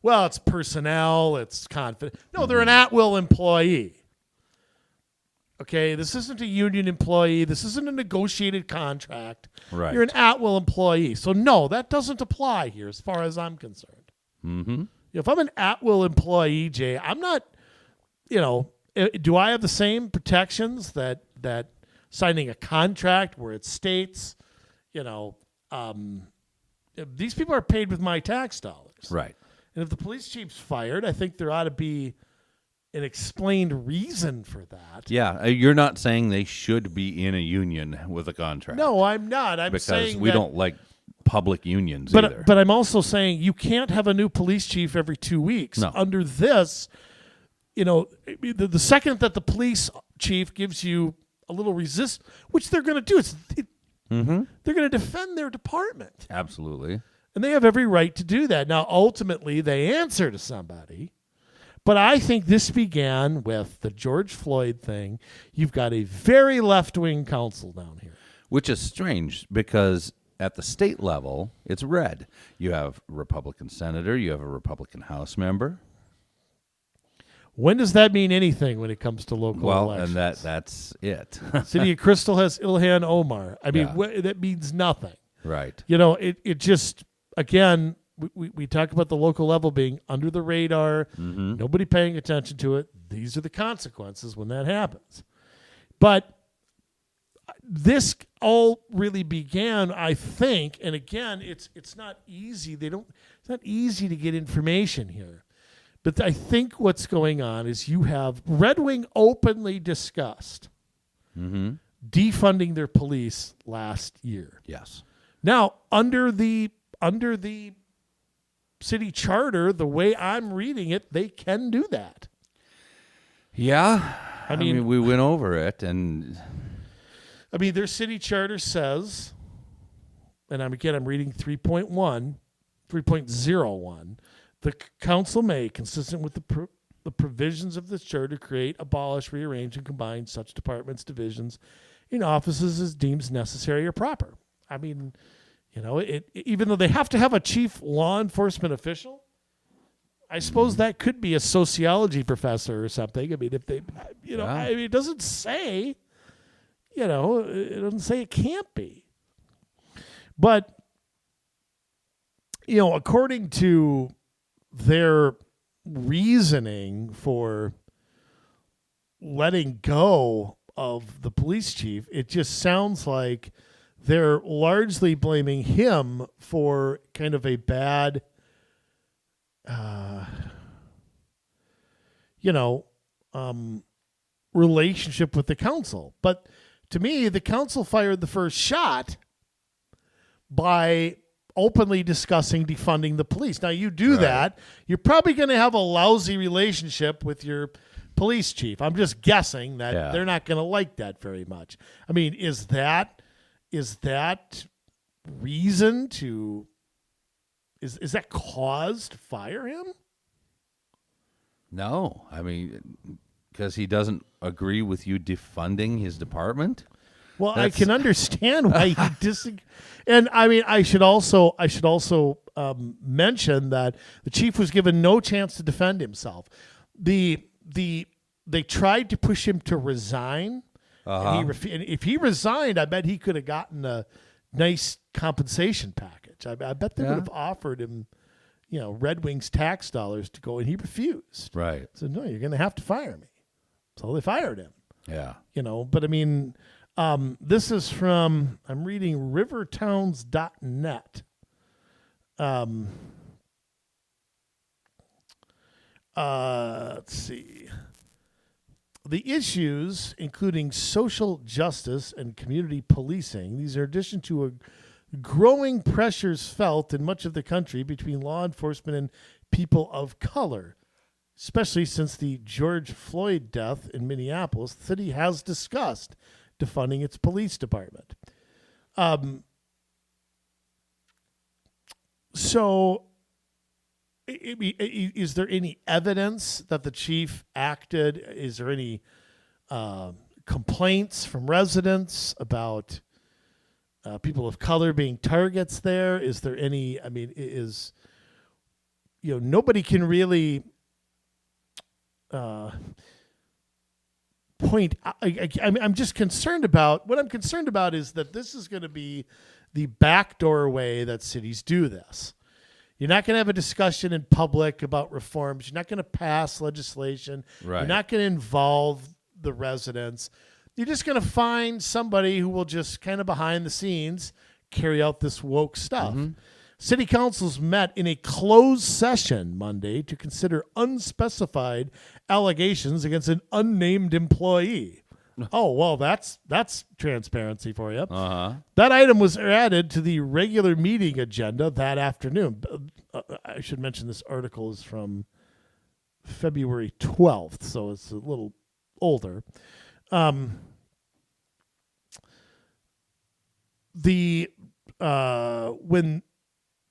well, it's personnel, it's confidence. No, they're an at-will employee. Okay, this isn't a union employee. This isn't a negotiated contract. Right. You're an at-will employee. So, no, that doesn't apply here as far as I'm concerned. Mm-hmm. If I'm an at-will employee, Jay, I'm not, do I have the same protections that signing a contract where it states, these people are paid with my tax dollars. Right. And if the police chief's fired, I think there ought to be an explained reason for that. Yeah, you're not saying they should be in a union with a contract. No, I'm not. I'm because saying we don't like public unions either. But I'm also saying you can't have a new police chief every 2 weeks. No. Under this, the second that the police chief gives you a little resist, which they're going to do, they're going to defend their department. Absolutely. And they have every right to do that. Now, ultimately, they answer to somebody. But I think this began with the George Floyd thing. You've got a very left-wing council down here. Which is strange because at the state level, it's red. You have a Republican senator. You have a Republican House member. When does that mean anything when it comes to local elections? And that's it. City of Crystal has Ilhan Omar. I mean, Yeah. that means nothing. Right. It just, again, we talk about the local level being under the radar, nobody paying attention to it. These are the consequences when that happens. But this all really began, I think, and again, it's not easy. It's not easy to get information here. But I think what's going on is you have Red Wing openly discussed defunding their police last year. Yes. Now, under the city charter, the way I'm reading it, they can do that. Yeah. I mean, we went over it, and their city charter says, and I'm reading 3.01, the council may, consistent with the provisions of this charter, create, abolish, rearrange, and combine such departments, divisions, in offices as deems necessary or proper. I mean, even though they have to have a chief law enforcement official, I suppose that could be a sociology professor or something. I mean, if they, it doesn't say, it doesn't say it can't be. But, according to their reasoning for letting go of the police chief, it just sounds like they're largely blaming him for kind of a bad, relationship with the council. But to me, the council fired the first shot by openly discussing defunding the police. Now, you do that, you're probably going to have a lousy relationship with your police chief. I'm just guessing that they're not going to like that very much. I mean, is that reason to is that cause to fire him? No. I mean, because he doesn't agree with you defunding his department? Well, I can understand why he disagrees. And I mean, I should also mention that the chief was given no chance to defend himself. They tried to push him to resign. And and if he resigned, I bet he could have gotten a nice compensation package. I bet they would have offered him, Red Wings tax dollars to go, and he refused. Right. So no, you're going to have to fire me. So they fired him. Yeah. But I mean, this is from, I'm reading rivertowns.net. Let's see. The issues, including social justice and community policing, these are in addition to a growing pressures felt in much of the country between law enforcement and people of color. Especially since the George Floyd death in Minneapolis, the city has discussed defunding its police department. So, is there any evidence that the chief acted? Is there any complaints from residents about people of color being targets there? Is there any, nobody can really point. I'm just concerned about, what I'm concerned about is that this is going to be the backdoor way that cities do this. You're not going to have a discussion in public about reforms. You're not going to pass legislation. Right. You're not going to involve the residents. You're just going to find somebody who will just kind of behind the scenes carry out this woke stuff. Mm-hmm. City councils met in a closed session Monday to consider unspecified allegations against an unnamed employee. Oh, well, that's transparency for you. Uh-huh. That item was added to the regular meeting agenda that afternoon. I should mention this article is from February 12th, so it's a little older. When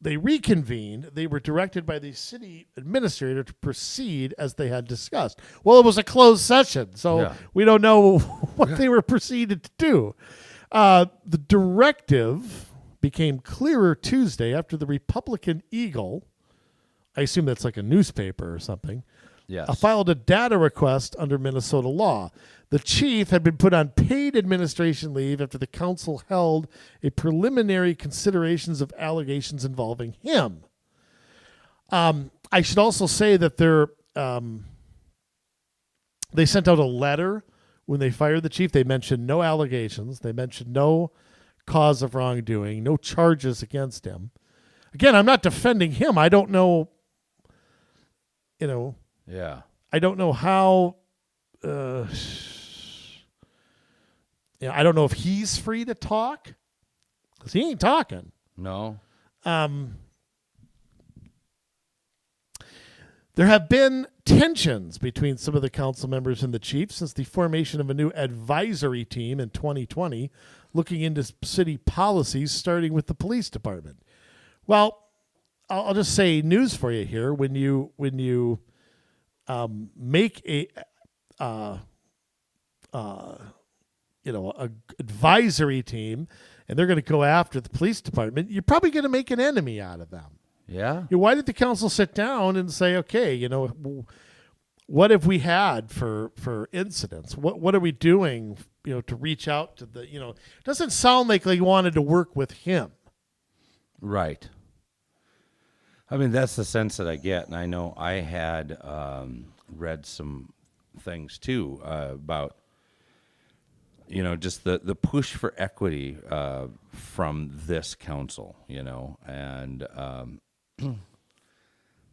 they reconvened, they were directed by the city administrator to proceed as they had discussed. Well, it was a closed session, so we don't know what they were proceeded to do. The directive became clearer Tuesday after the Republican Eagle, I assume that's like a newspaper or something, filed a data request under Minnesota law. The chief had been put on paid administration leave after the council held a preliminary considerations of allegations involving him. I should also say that they sent out a letter when they fired the chief. They mentioned no allegations. They mentioned no cause of wrongdoing, no charges against him. Again, I'm not defending him. I don't know, I don't know how... I don't know if he's free to talk, because he ain't talking. No. There have been tensions between some of the council members and the chief since the formation of a new advisory team in 2020, looking into city policies, starting with the police department. Well, I'll just say news for you here. When you make a advisory team, and they're going to go after the police department, you're probably going to make an enemy out of them. Yeah. Why did the council sit down and say, okay, what have we had for incidents? What are we doing, to reach out to the, it doesn't sound like they wanted to work with him. Right. I mean, that's the sense that I get. And I know I had read some things too about, just the push for equity from this council, and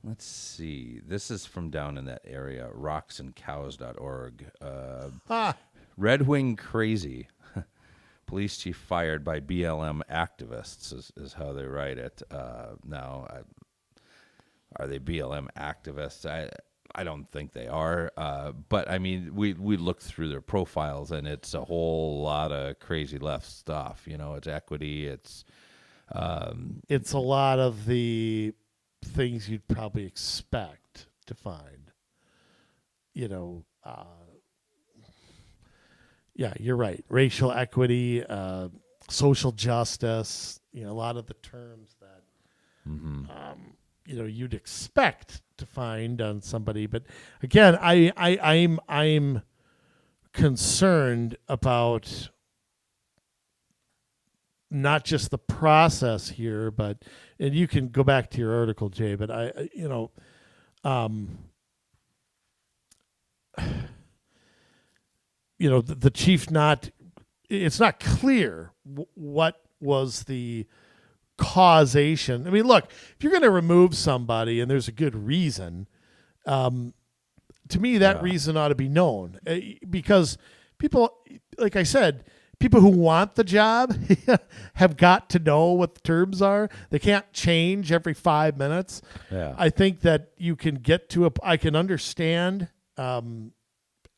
let's see. This is from down in that area, rocksandcows.org. Red Wing crazy. Police chief fired by BLM activists is how they write it. Now, are they BLM activists? I don't think they are, but I mean, we looked through their profiles, and it's a whole lot of crazy left stuff. It's equity, it's a lot of the things you'd probably expect to find. Yeah, you're right. Racial equity, social justice, a lot of the terms that, you'd expect to find on somebody. But again, I'm concerned about not just the process here, and you can go back to your article, Jay, but the chief it's not clear what was the causation. I mean, look, if you're going to remove somebody and there's a good reason, to me, that reason ought to be known, because people, like I said, people who want the job have got to know what the terms are. They can't change every 5 minutes. Yeah. I think that you can get to I can understand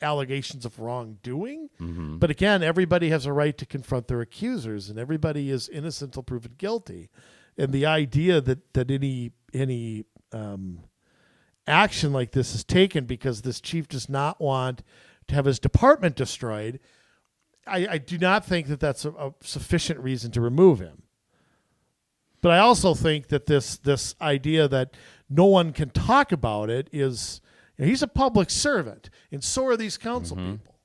allegations of wrongdoing, but again, everybody has a right to confront their accusers, and everybody is innocent until proven guilty. And the idea that any action like this is taken because this chief does not want to have his department destroyed, I do not think that that's a sufficient reason to remove him. But I also think that this idea that no one can talk about it is, he's a public servant, and so are these council people.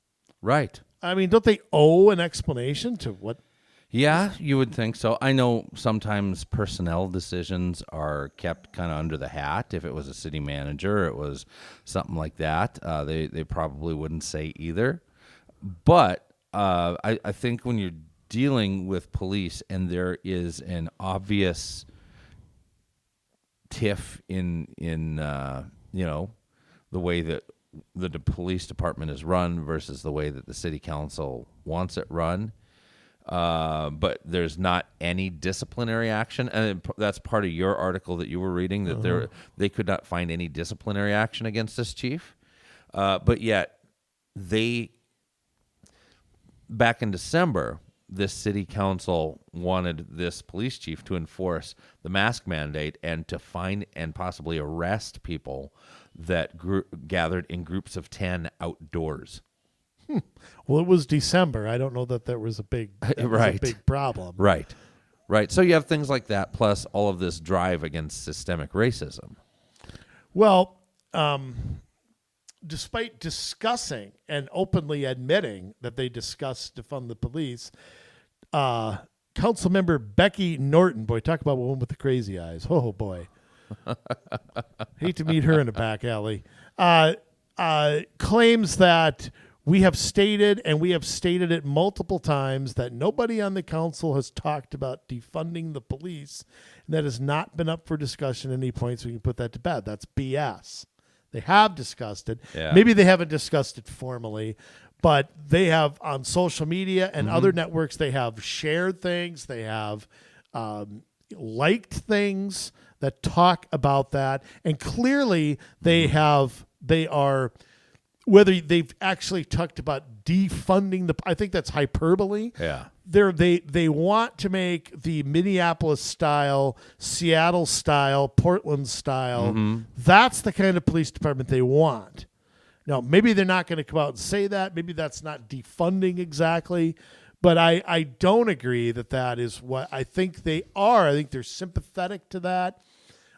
Right. I mean, don't they owe an explanation to what? Yeah, you would think so. I know sometimes personnel decisions are kept kind of under the hat. If it was a city manager, it was something like that. They probably wouldn't say either. But I think when you're dealing with police and there is an obvious tiff in the way that the police department is run versus the way that the city council wants it run, but there's not any disciplinary action, and that's part of your article that you were reading, that they could not find any disciplinary action against this chief, but yet back in December, this city council wanted this police chief to enforce the mask mandate and to find and possibly arrest people that gathered in groups of 10 outdoors. Well, it was December. I don't know that there was a big problem. Right. So you have things like that, plus all of this drive against systemic racism. Well, despite discussing and openly admitting that they discussed defund the police, Councilmember Becky Norton, boy, talk about a woman with the crazy eyes. Oh, boy. Hate to meet her in a back alley. Claims that we have stated, and we have stated it multiple times, that nobody on the council has talked about defunding the police, and that has not been up for discussion at any point, so we can put that to bed. That's BS. They have discussed it. Yeah. Maybe they haven't discussed it formally, but they have on social media and other networks, they have shared things. They have liked things that talk about that. And clearly they are, whether they've actually talked about defunding I think that's hyperbole. Yeah. They want to make the Minneapolis style, Seattle style, Portland style. That's the kind of police department they want. Now, maybe they're not going to come out and say that. Maybe that's not defunding exactly. But I don't agree that is what I think they are. I think they're sympathetic to that.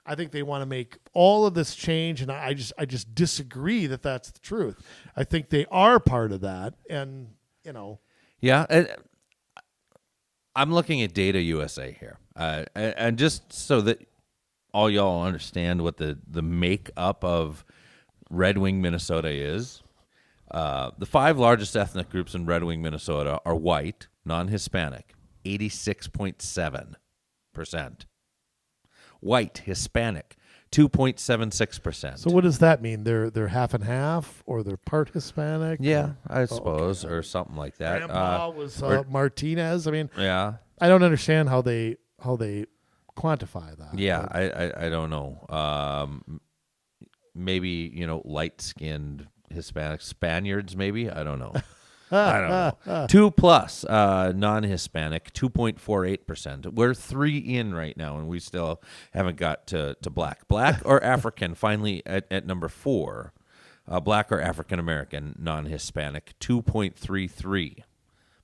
I think they want to make all of this change, and I just disagree that that's the truth. I think they are part of that, and Yeah, and I'm looking at Data USA here, and just so that all y'all understand what the makeup of Red Wing, Minnesota is. The 5 largest ethnic groups in Red Wing, Minnesota are white, non-Hispanic, 86.7%. White, Hispanic, 2.76%. So what does that mean? They're half and half, or they're part Hispanic? Yeah, I suppose, or something like that. Grandpa was Martinez. I mean, yeah, I don't understand how they quantify that. Yeah, I don't know. Maybe light-skinned Hispanic Spaniards. Maybe I don't know. I don't know. 2+ non-Hispanic, 2.48%. We're 3 in right now, and we still haven't got to black. Black or African, finally at number 4. Black or African American, non-Hispanic, 2.33%.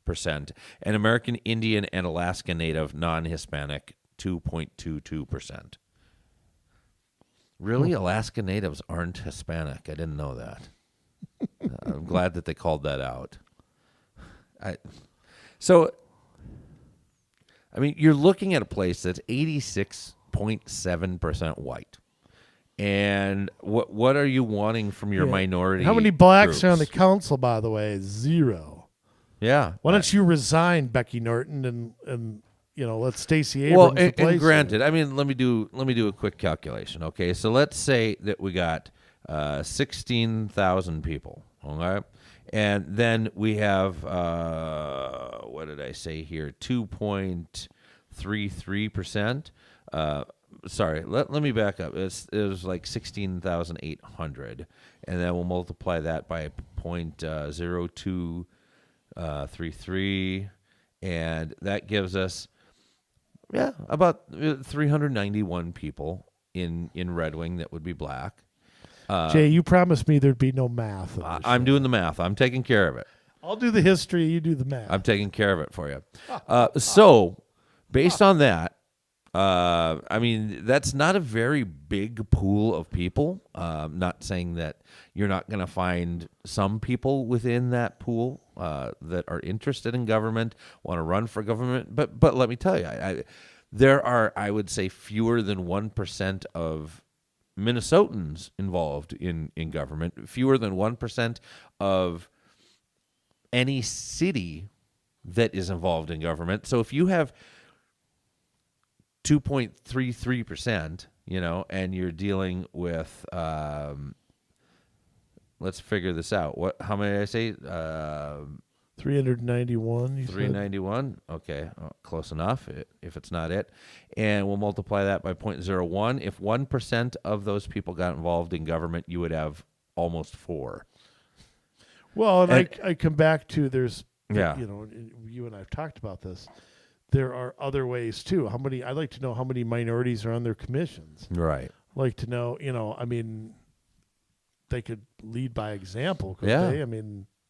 and American Indian and Alaska Native non-Hispanic 2.22%. Really? Alaska Natives aren't Hispanic? I didn't know that. I'm glad that they called that out. You're looking at a place that's 86.7% white. And what are you wanting from your minority? How many blacks groups? are on the council, by the way? 0. Yeah. Why don't you resign, Becky Norton, and let Stacey Abrams replace and granted, you? let me do a quick calculation. Okay, so let's say that we got 16,000 people. Okay, and then we have what did I say here? 2.33%. Sorry, let me back up. It was like 16,800, and then we'll multiply that by 0.0233, and that gives us about 391 people in Red Wing that would be black. Jay, you promised me there'd be no math. I'm doing the math. I'm taking care of it. I'll do the history. You do the math. I'm taking care of it for you. So, based on that, that's not a very big pool of people. Not saying that you're not going to find some people within that pool that are interested in government, want to run for government. But let me tell you, there are, I would say, fewer than 1% of Minnesotans involved in government, fewer than 1% of any city that is involved in government. So if you have 2.33%, and you're dealing with, let's figure this out. How many did I say? 391. 391. Okay, close enough. If it's not it, and we'll multiply that by 0.01. If 1% of those people got involved in government, you would have almost 4. Well, and I come back to there's, Yeah. You and I've talked about this. There are other ways too. I'd like to know how many minorities are on their commissions. Right. I'd like to know, they could lead by example, couldn't Yeah. they?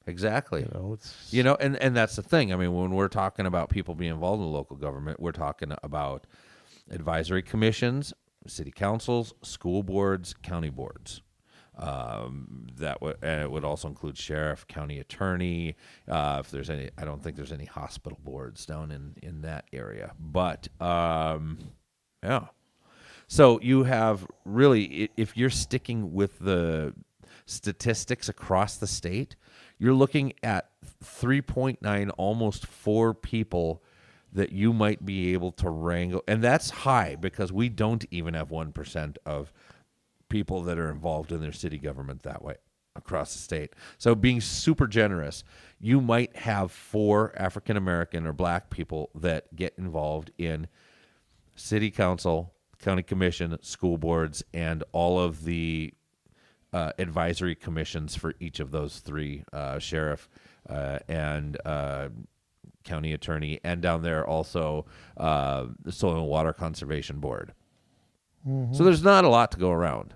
Exactly. It's and that's the thing. When we're talking about people being involved in local government, we're talking about advisory commissions, city councils, school boards, county boards. It would also include sheriff, county attorney. If there's any, I don't think there's any hospital boards down in that area. But yeah. So you have really, if you're sticking with the statistics across the state, you're looking at 3.9, almost 4 people that you might be able to wrangle. And that's high because we don't even have 1% of people that are involved in their city government that way across the state. So being super generous, you might have 4 African American or black people that get involved in city council, county commission, school boards, and all of the advisory commissions for each of those 3, sheriff and county attorney, and down there also the Soil and Water Conservation Board. Mm-hmm. So there's not a lot to go around,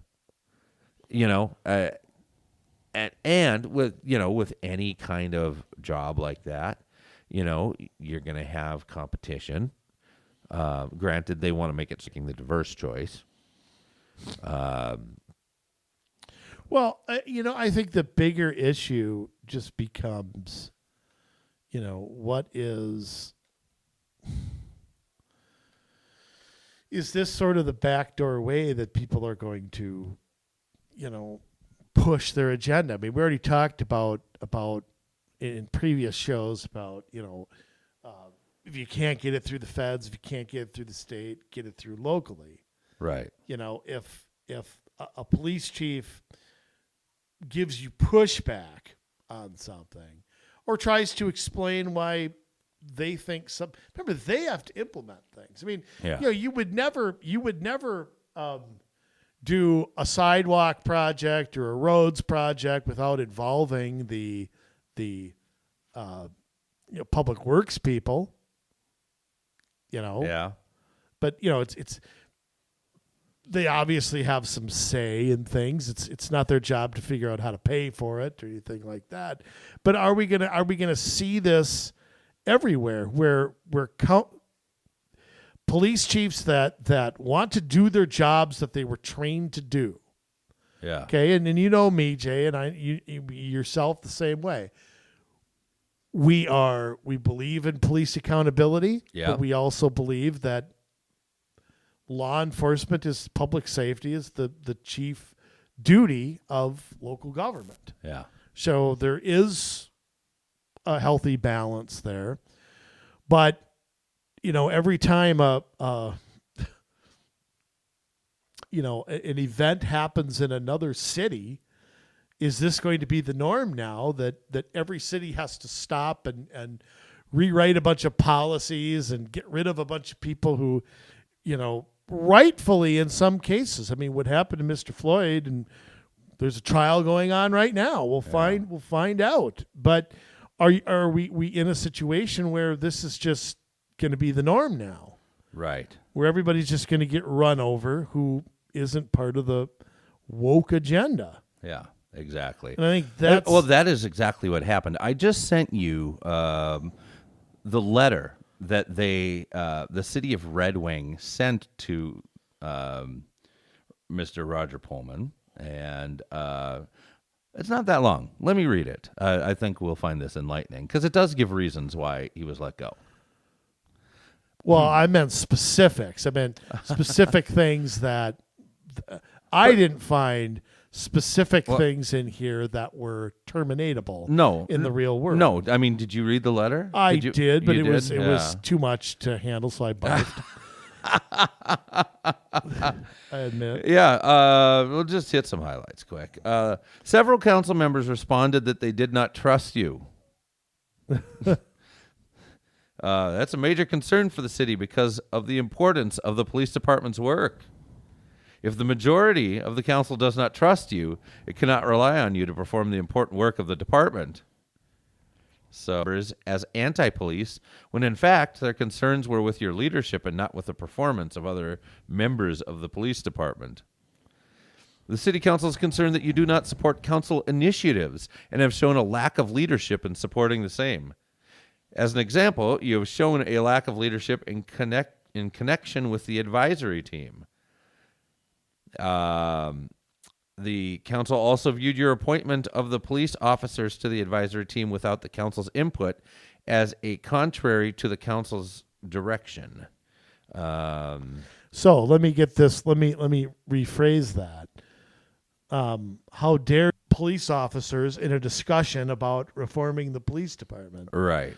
and with any kind of job like that, you're going to have competition. Granted, they want to make it the diverse choice. Well, I think the bigger issue just becomes, what is this sort of the backdoor way that people are going to, push their agenda? We already talked about in previous shows about, if you can't get it through the feds, if you can't get it through the state, get it through locally. Right. If a police chief gives you pushback on something or tries to explain why they think remember, they have to implement things. You would never do a sidewalk project or a roads project without involving the public works people, Yeah. but it's they obviously have some say in things. It's not their job to figure out how to pay for it or anything like that. But are we gonna see this everywhere where police chiefs that want to do their jobs that they were trained to do. Yeah. Okay, and you know me, Jay, and you yourself the same way. We believe in police accountability, but we also believe that law enforcement is public safety is the chief duty of local government. Yeah. So there is a healthy balance there. But, every time an event happens in another city, is this going to be the norm now that every city has to stop and rewrite a bunch of policies and get rid of a bunch of people who, rightfully in some cases, I mean, what happened to Mr. Floyd, and there's a trial going on right now. We'll find out. But are we in a situation where this is just going to be the norm now? Right. Where everybody's just going to get run over who isn't part of the woke agenda. Yeah, exactly. And I think that's... Well, that is exactly what happened. I just sent you the letter that the city of Red Wing sent to Mr. Roger Pohlman, and it's not that long. Let me read it. I think we'll find this enlightening because it does give reasons why he was let go. Well, I meant specifics. I meant specific things that I didn't find specific things in here that were terminatable. In the real world. No, I mean, did you read the letter? I did, but it was too much to handle, so I barfed. I admit. Yeah, we'll just hit some highlights quick. Several council members responded that they did not trust you. That's a major concern for the city because of the importance of the police department's work. If the majority of the council does not trust you, it cannot rely on you to perform the important work of the department. So, as anti-police, when in fact their concerns were with your leadership and not with the performance of other members of the police department. The city council is concerned that you do not support council initiatives and have shown a lack of leadership in supporting the same. As an example, you have shown a lack of leadership in connection with the advisory team. The council also viewed your appointment of the police officers to the advisory team without the council's input as a contrary to the council's direction. So let me get this. Let me rephrase that. How dare police officers in a discussion about reforming the police department? Right.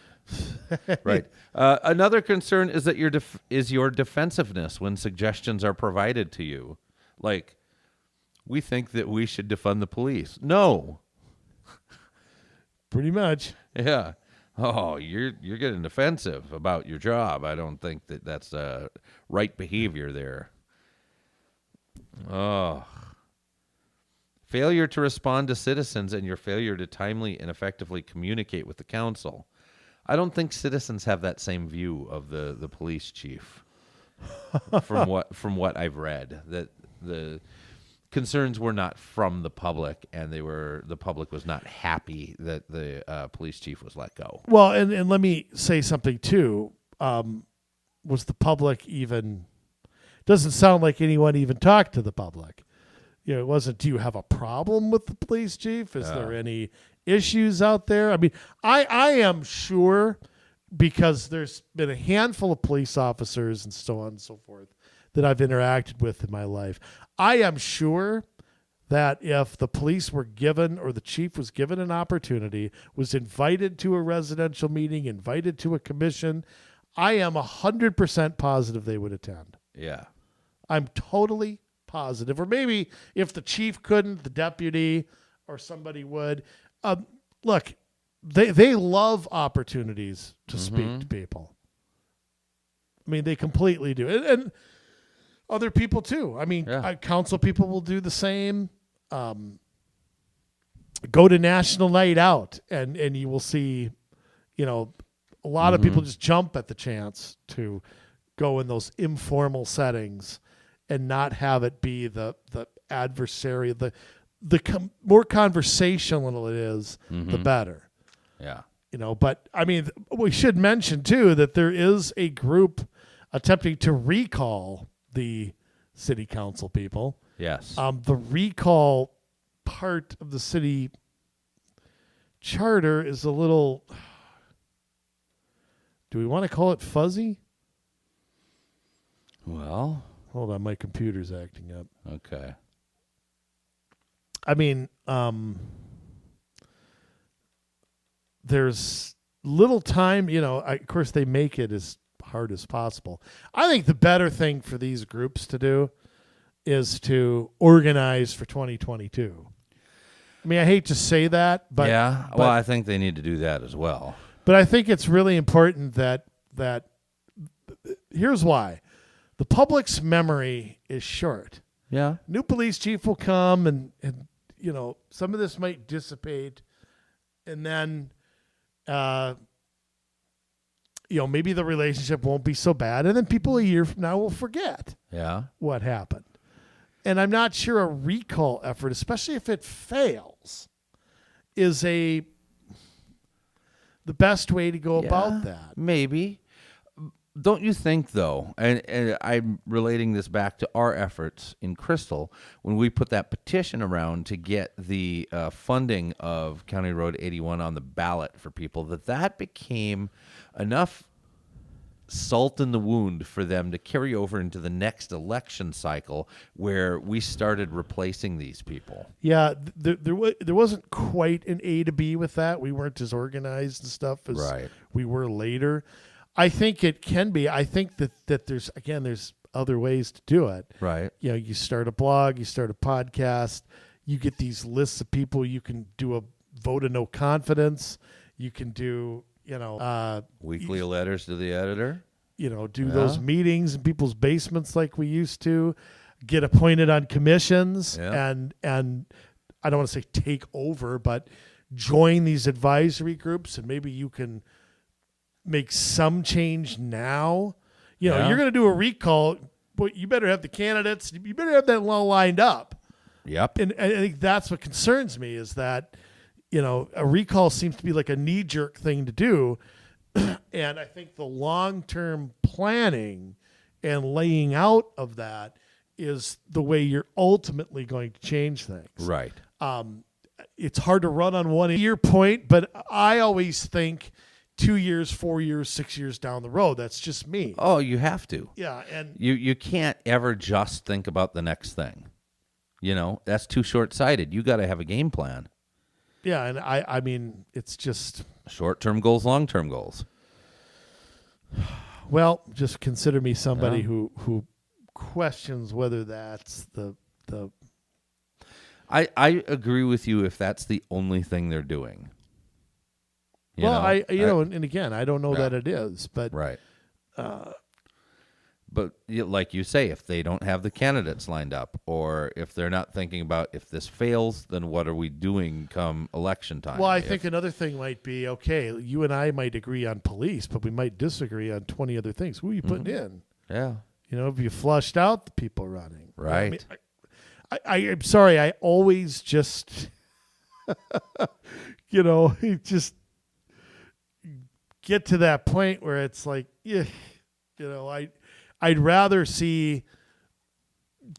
Right. Another concern is that your defensiveness when suggestions are provided to you. Like, we think that we should defund the police. No. Pretty much. Yeah. Oh, you're getting defensive about your job. I don't think that's right behavior there. Oh. Failure to respond to citizens and your failure to timely and effectively communicate with the council. I don't think citizens have that same view of the police chief. from what I've read, that the concerns were not from the public, and the public was not happy that the police chief was let go. Well, and let me say something too. Was the public even? Doesn't sound like anyone even talked to the public. It wasn't. Do you have a problem with the police chief? Is there any issues out there? I mean, I am sure, because there's been a handful of police officers and so on and so forth that I've interacted with in my life. I am sure that if the police were given, or the chief was given an opportunity, was invited to a residential meeting, invited to a commission, I am 100% positive they would attend. Yeah. I'm totally positive. Or maybe if the chief couldn't, the deputy or somebody would. Look, they love opportunities to speak to people. I mean, they completely do. And other people too. I mean, council people will do the same. Go to National Night Out and you will see, a lot of people just jump at the chance to go in those informal settings and not have it be the adversary. The more conversational it is, the better. Yeah. But I mean, we should mention too that there is a group attempting to recall the city council people. Yes. The recall part of the city charter is a little, do we want to call it fuzzy? Well, hold on, my computer's acting up. Okay. I mean, there's little time, of course they make it as hard as possible. I think the better thing for these groups to do is to organize for 2022. I mean, I hate to say that, but well, I think they need to do that as well. But I think it's really important that here's why. The public's memory is short. Yeah. New police chief will come and some of this might dissipate, and then maybe the relationship won't be so bad, and then people a year from now will forget what happened. And I'm not sure a recall effort, especially if it fails, is the best way to go about that. Maybe. Don't you think, though, and I'm relating this back to our efforts in Crystal, when we put that petition around to get the funding of County Road 81 on the ballot for people, that became enough salt in the wound for them to carry over into the next election cycle where we started replacing these people. Yeah, there wasn't quite an A to B with that. We weren't as organized and stuff as we were later. I think it can be. I think that there's other ways to do it. Right. You start a blog, you start a podcast, you get these lists of people. You can do a vote of no confidence. You can do, weekly letters to the editor. Do those meetings in people's basements like we used to. Get appointed on commissions and I don't want to say take over, but join these advisory groups, and maybe you can make some change now. You're going to do a recall, but you better have the candidates. You better have that all lined up. Yep. And I think that's what concerns me is that, a recall seems to be like a knee-jerk thing to do. And I think the long-term planning and laying out of that is the way you're ultimately going to change things. Right. It's hard to run on 1 year point, but I always think 2 years, 4 years, 6 years down the road. That's just me. Oh, you have to. Yeah, and you can't ever just think about the next thing. That's too short-sighted. You got to have a game plan. Yeah, and I mean, it's just short-term goals, long-term goals. Well, just consider me somebody who questions whether that's the. I agree with you if that's the only thing they're doing. And again, I don't know that it is, but right. But like you say, if they don't have the candidates lined up, or if they're not thinking about if this fails, then what are we doing come election time? Well, I think another thing might be, okay, you and I might agree on police, but we might disagree on 20 other things. Who are you putting in? Yeah. Have you flushed out the people running? Right. I'm sorry. I always just, just get to that point where it's like, I'd rather see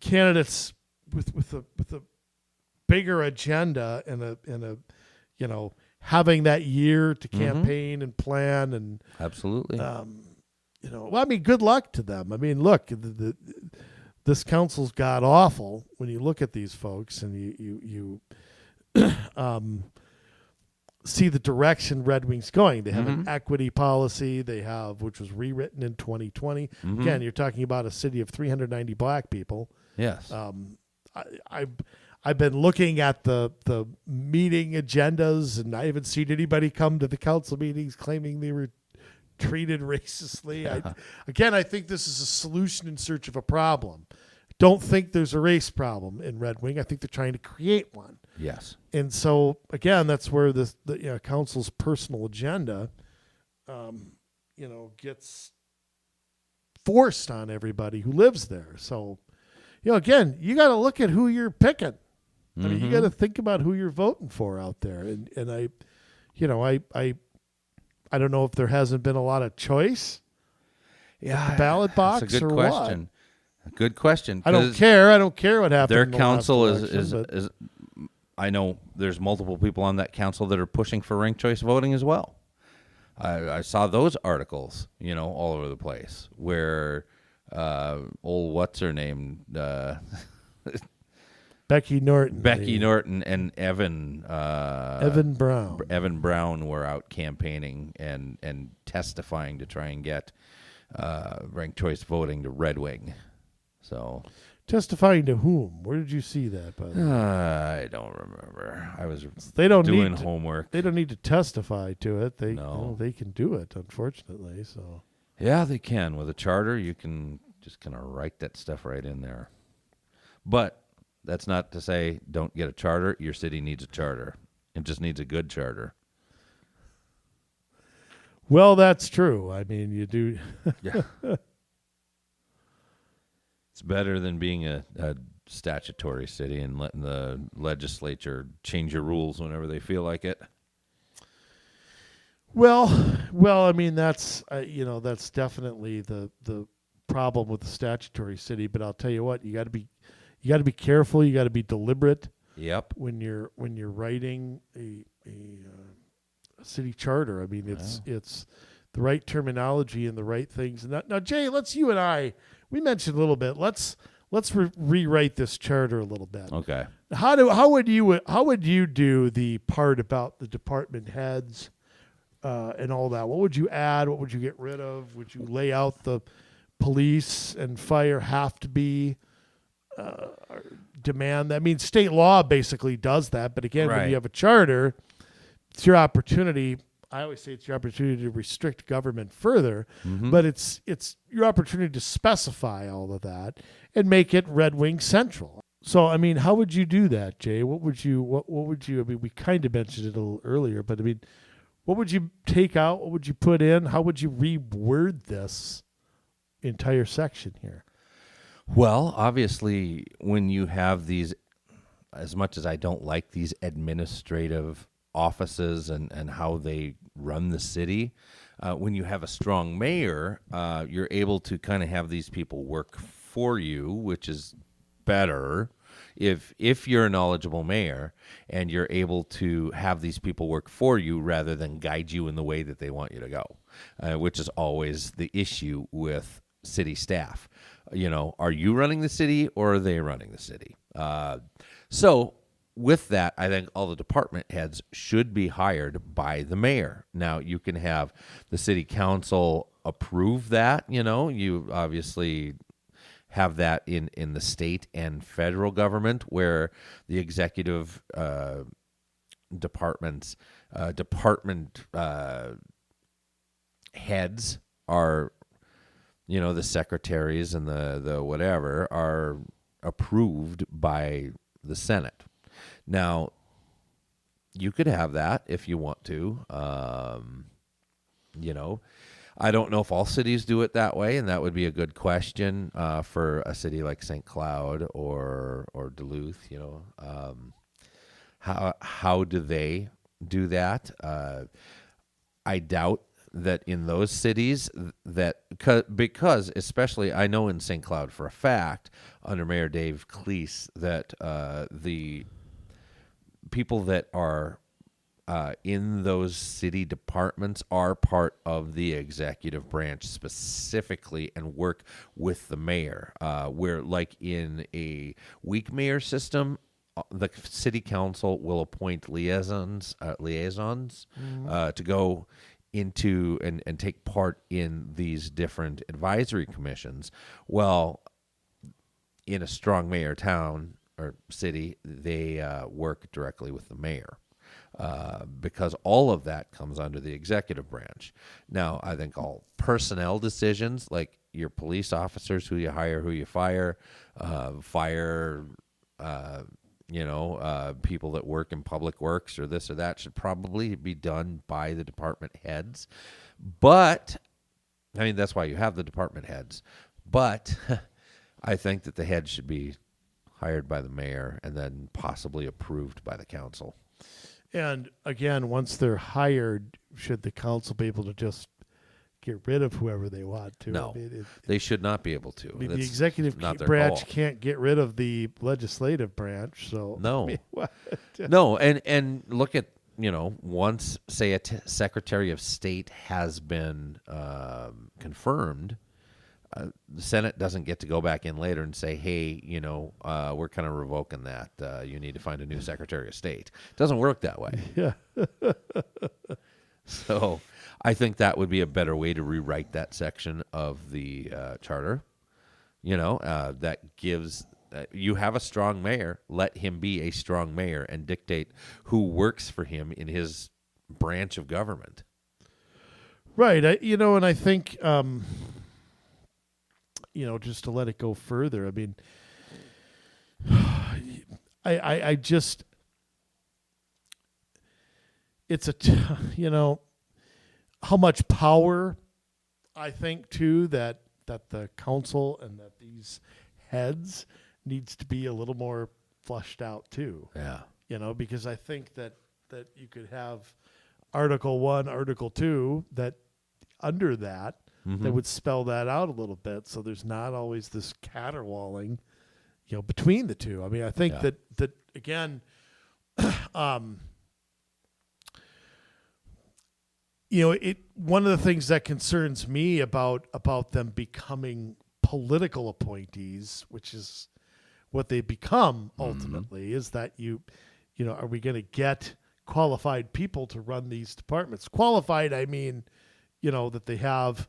candidates with a bigger agenda and a having that year to campaign and plan and absolutely. Good luck to them. I mean, look, this council's god awful when you look at these folks and you see the direction Red Wing's going. They have an equity policy which was rewritten in 2020. Again, you're talking about a city of 390 black people. Yes. I've been looking at the meeting agendas, and I haven't seen anybody come to the council meetings claiming they were treated racistly. I think this is a solution in search of a problem. Don't think there's a race problem in Red Wing. I think they're trying to create one. Yes. And so, again, that's where the council's personal agenda, gets forced on everybody who lives there. So, again, you got to look at who you're picking. I mean, you got to think about who you're voting for out there. And I I don't know if there hasn't been a lot of choice. Yeah, the ballot box that's a good or question. A good question. I don't care. I don't care what happened. Their in the council last election, is. I know there's multiple people on that council that are pushing for ranked choice voting as well. I saw those articles, all over the place where old what's her name, Becky Norton and Evan Brown were out campaigning and testifying to try and get ranked choice voting to Red Wing. So testifying to whom? Where did you see that? By the way? I don't remember. I was doing homework. They don't need to testify to it. They they can do it. Unfortunately, so yeah, they can with a charter. You can just kind of write that stuff right in there. But that's not to say don't get a charter. Your city needs a charter. It just needs a good charter. Well, that's true. I mean, you do. Yeah. It's better than being a statutory city and letting the legislature change your rules whenever they feel like it. Well. I mean, that's that's definitely the problem with the statutory city. But I'll tell you what, you got to be careful. You got to be deliberate. Yep. When you're writing a city charter, I mean, it's the right terminology and the right things. And now, Jay, you and I. We mentioned a little bit. Let's rewrite this charter a little bit. Okay. How would you do the part about the department heads and all that? What would you add? What would you get rid of? Would you lay out the police and fire have to be demand? I mean, state law basically does that. But again, when you have a charter, it's your opportunity. I always say it's your opportunity to restrict government further, but it's your opportunity to specify all of that and make it Red Wing central. So, I mean, how would you do that, Jay? What would you, I mean, we kind of mentioned it a little earlier, but I mean, what would you take out? What would you put in? How would you reword this entire section here? Well, obviously, when you have these, as much as I don't like these administrative offices and how they run the city, when you have a strong mayor, you're able to kind of have these people work for you, which is better if you're a knowledgeable mayor and you're able to have these people work for you rather than guide you in the way that they want you to go, which is always the issue with city staff. Are you running the city or are they running the city? So with that, I think all the department heads should be hired by the mayor. Now, you can have the city council approve that. You obviously have that in the state and federal government, where the executive department heads are, the secretaries and the whatever are approved by the Senate. Now, you could have that if you want to. I don't know if all cities do it that way, and that would be a good question for a city like St. Cloud or Duluth. How do they do that? I doubt that in those cities because especially I know in St. Cloud for a fact under Mayor Dave Cleese that the people that are in those city departments are part of the executive branch specifically and work with the mayor. Where like in a weak mayor system, the city council will appoint liaisons to go into and take part in these different advisory commissions. Well, in a strong mayor town or city, they work directly with the mayor. Because all of that comes under the executive branch. Now, I think all personnel decisions, like your police officers, who you hire, who you fire, people that work in public works or this or that, should probably be done by the department heads. But, I mean, that's why you have the department heads. But I think that the head should be hired by the mayor and then possibly approved by the council. And again, once they're hired, should the council be able to just get rid of whoever they want to? No, I mean, they should not be able to. the That's executive not their branch call. can't get rid of the legislative branch. So No. I mean, what? No, and look at, once, say, a Secretary of State has been confirmed, the Senate doesn't get to go back in later and say, hey, we're kind of revoking that. You need to find a new Secretary of State. It doesn't work that way. Yeah. So I think that would be a better way to rewrite that section of the charter. That gives you have a strong mayor. Let him be a strong mayor and dictate who works for him in his branch of government. Right. And I think, just to let it go further, I mean, I just, it's how much power I think too that the council and that these heads needs to be a little more flushed out too. Yeah. Because I think that you could have Article 1, Article 2 that under that would spell that out a little bit, so there's not always this caterwauling, between the two. I mean, I think that again, one of the things that concerns me about them becoming political appointees, which is what they become ultimately, is that are we going to get qualified people to run these departments? Qualified, I mean, that they have,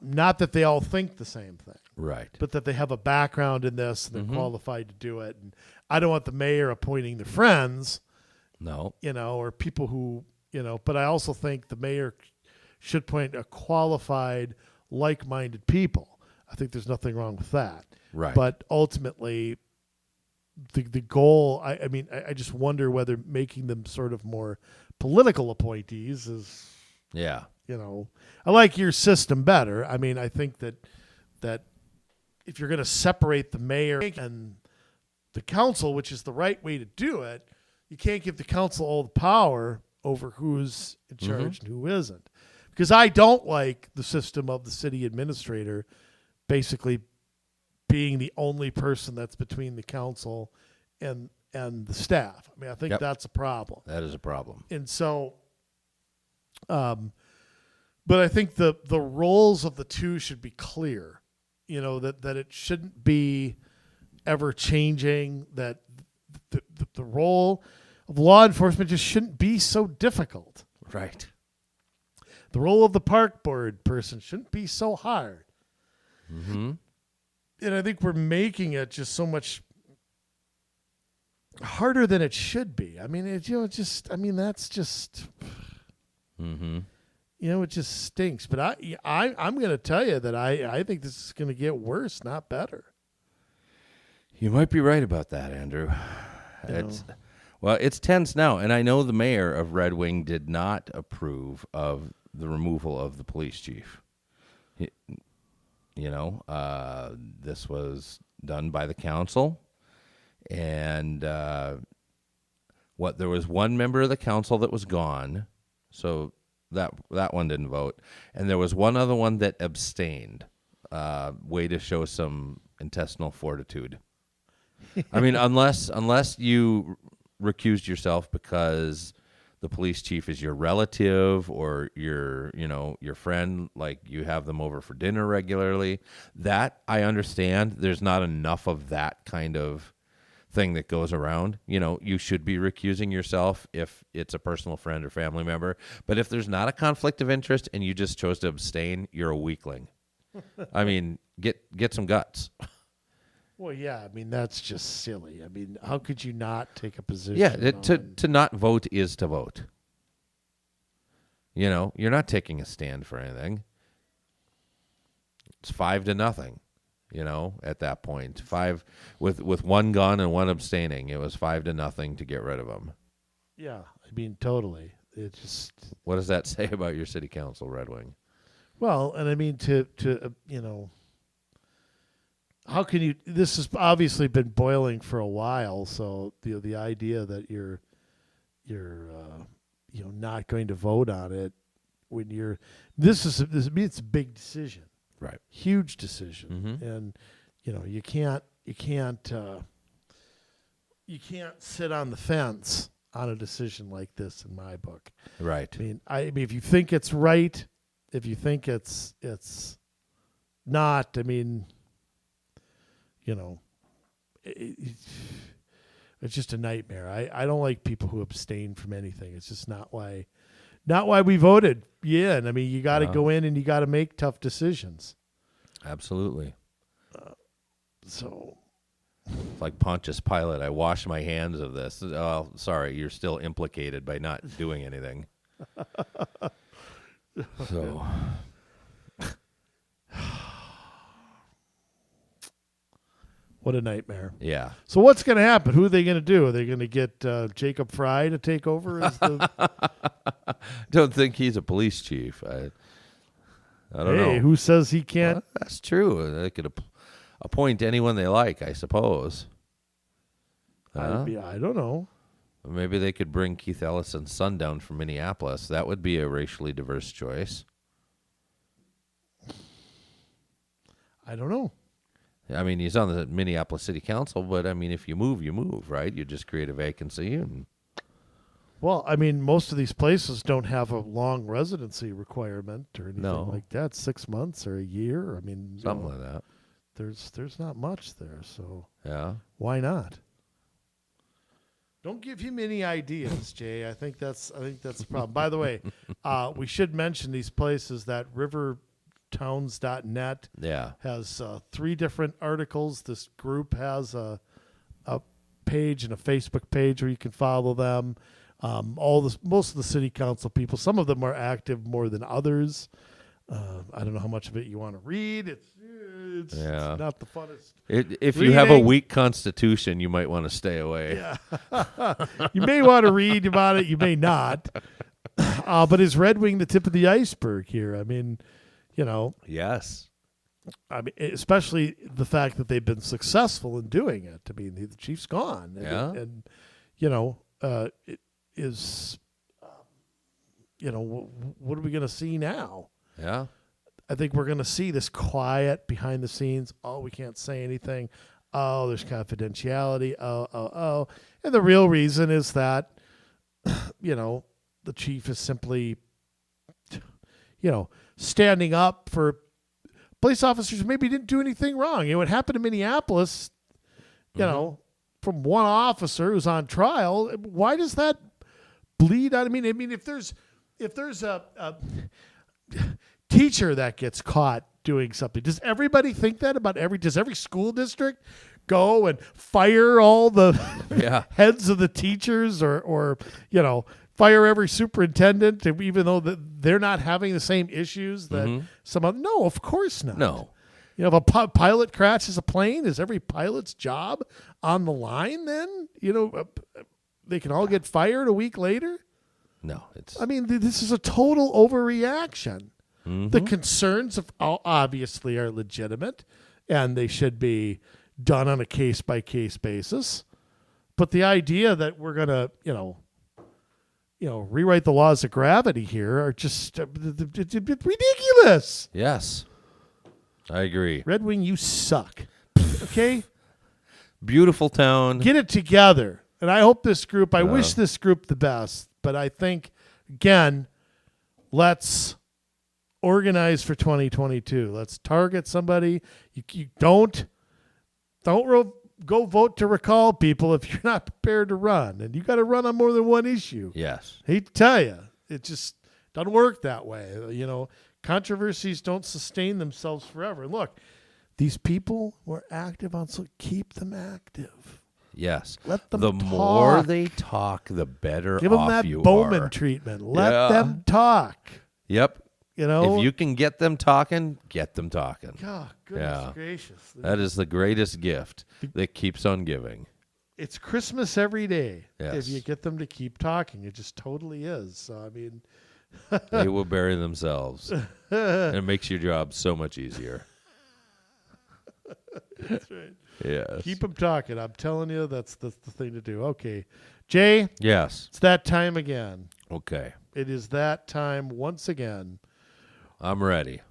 not that they all think the same thing, Right. but that they have a background in this and they're qualified to do it. And I don't want the mayor appointing their friends, No. or people who, but I also think the mayor should appoint a qualified, like-minded people. I think there's nothing wrong with that. Right. But ultimately, the goal, I just wonder whether making them sort of more political appointees is, Yeah. I like your system better. I mean, I think that if you're going to separate the mayor and the council, which is the right way to do it, you can't give the council all the power over who's in charge and who isn't. Because I don't like the system of the city administrator basically being the only person that's between the council and the staff. I mean, I think that's a problem. That is a problem. And so, but I think the roles of the two should be clear, that it shouldn't be ever changing, that the role of law enforcement just shouldn't be so difficult. Right. The role of the park board person shouldn't be so hard. Mm-hmm. And I think we're making it just so much harder than it should be. I mean, that's just, Mm-hmm. it just stinks. But I'm going to tell you that I think this is going to get worse, not better. You might be right about that, Andrew. It's tense now, and I know the mayor of Red Wing did not approve of the removal of the police chief. This was done by the council, and there was one member of the council that was gone, so that one didn't vote, and there was one other one that abstained. Way to show some intestinal fortitude. I mean, unless you recused yourself because the police chief is your relative or your friend, like you have them over for dinner regularly, that I understand. There's not enough of that kind of thing that goes around. You should be recusing yourself if it's a personal friend or family member. But if there's not a conflict of interest and you just chose to abstain, you're a weakling. I mean, get some guts. Well, yeah, I mean, that's just silly. I mean, how could you not take a position? Yeah, to not vote is to vote. You're not taking a stand for anything. It's 5-0, at that point. 5 with one gone and one abstaining. It was 5-0 to get rid of them. Yeah, I mean, totally. It just. What does that say about your city council, Red Wing? Well, and I mean, to how can you? This has obviously been boiling for a while. So the idea that you're not going to vote on it when you're it's a big decision, Right. huge decision, and you can't sit on the fence on a decision like this in my book. Right. I mean, if you think it's right, if you think it's not, I mean, it's just a nightmare. I don't like people who abstain from anything. It's just not why we voted. Yeah, and I mean, you got to go in and you got to make tough decisions. Absolutely. So, It's like Pontius Pilate. I wash my hands of this. Oh, sorry, you're still implicated by not doing anything. So, what a nightmare. yeah. So what's going to happen? Who are they going to do? Are they going to get Jacob Fry to take over as the... Don't think he's a police chief. I don't know. Hey, who says he can't? Well, that's true. They could appoint anyone they like, I suppose. I don't know. Maybe they could bring Keith Ellison's son down from Minneapolis. That would be a racially diverse choice. I don't know. I mean, he's on the Minneapolis City Council, but I mean, if you move, right? You just create a vacancy. And Well, I mean, most of these places don't have a long residency requirement or anything like that. 6 months or a year. I mean, something like that. There's not much there, so Yeah. why not? Don't give him any ideas, Jay. I think that's the problem. By the way, we should mention these places that rivertowns.net has 3 different articles. This group has a page and a Facebook page where you can follow them. Most of the city council people, some of them are active more than others. I don't know how much of it you want to read. It's not the funnest. If you have a weak constitution, you might want to stay away. Yeah. You may want to read about it. You may not. But is Red Wing the tip of the iceberg here? I mean, Yes. I mean, especially the fact that they've been successful in doing it. I mean, the Chief's gone. And it is, what are we going to see now? Yeah. I think we're going to see this quiet behind the scenes. Oh, we can't say anything. Oh, there's confidentiality. Oh. And the real reason is that, the chief is simply, standing up for police officers who maybe didn't do anything wrong. What happened in Minneapolis, from one officer who's on trial, why does that bleed out? I mean, if there's a teacher that gets caught doing something, does everybody think that about does every school district go and fire all the heads of the teachers or fire every superintendent, even though they're not having the same issues that some other? No, of course not. No. If a pilot crashes a plane, is every pilot's job on the line then? They can all get fired a week later? No. I mean, this is a total overreaction. The concerns obviously are legitimate, and they should be done on a case-by-case basis. But the idea that we're going to, rewrite the laws of gravity here are just ridiculous. Yes. I agree. Red Wing, you suck. Okay? Beautiful town. Get it together. And I hope this group, I wish this group the best, but I think, again, let's organize for 2022. Let's target somebody. You don't go vote to recall people if you're not prepared to run. And you got to run on more than one issue. Yes. Hate to tell you. It just doesn't work that way. Controversies don't sustain themselves forever. And look, these people were active on, so keep them active. Yes. Let them the talk. more they talk, the better Give them off that you Pohlman are. treatment. Let them talk. Yep. If you can get them talking, get them talking. God, goodness gracious. That is the greatest gift that keeps on giving. It's Christmas every day Yes. if you get them to keep talking. It just totally is. So, I mean... They will bury themselves. And it makes your job so much easier. That's right. Yes. Keep them talking. I'm telling you, that's the thing to do. Okay. Jay, Yes. it's that time again. Okay. It is that time once again. I'm ready.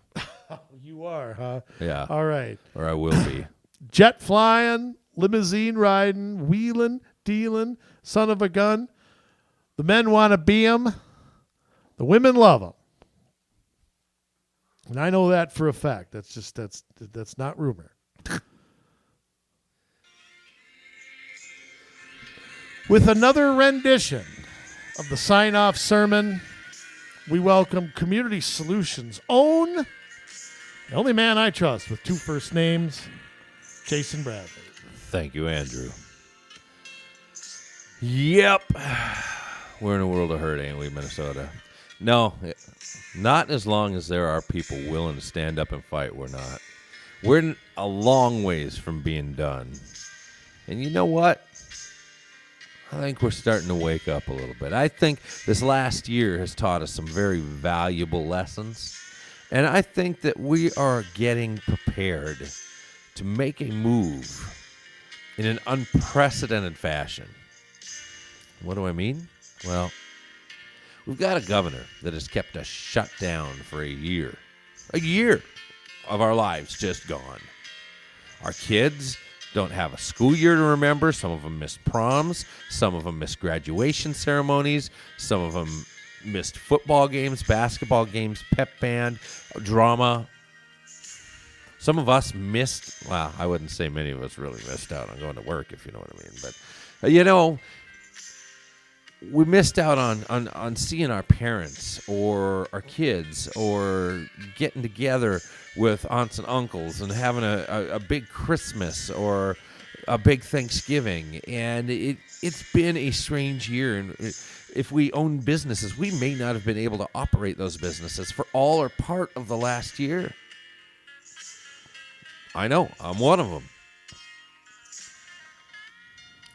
You are, huh? Yeah. All right. Or I will be. Jet flying, limousine riding, wheeling, dealing, son of a gun. The men want to be him. The women love him. And I know that for a fact. That's not rumor. With another rendition of the sign-off sermon, we welcome Community Solutions' own, the only man I trust with 2 first names, Jason Bradley. Thank you, Andrew. Yep. We're in a world of hurt, ain't we, Minnesota? No, not as long as there are people willing to stand up and fight, we're not. We're a long ways from being done. And you know what? I think we're starting to wake up a little bit. I think this last year has taught us some very valuable lessons. And I think that we are getting prepared to make a move in an unprecedented fashion. What do I mean? Well, we've got a governor that has kept us shut down for a year. A year of our lives just gone. Our kids don't have a school year to remember. Some of them missed proms. Some of them missed graduation ceremonies. Some of them missed football games, basketball games, pep band, drama. Some of us missed, well, I wouldn't say many of us really missed out on going to work, if you know what I mean. But, we missed out on seeing our parents or our kids or getting together with aunts and uncles and having a big Christmas or a big Thanksgiving. And it's been a strange year. And if we own businesses, we may not have been able to operate those businesses for all or part of the last year. I know, I'm one of them.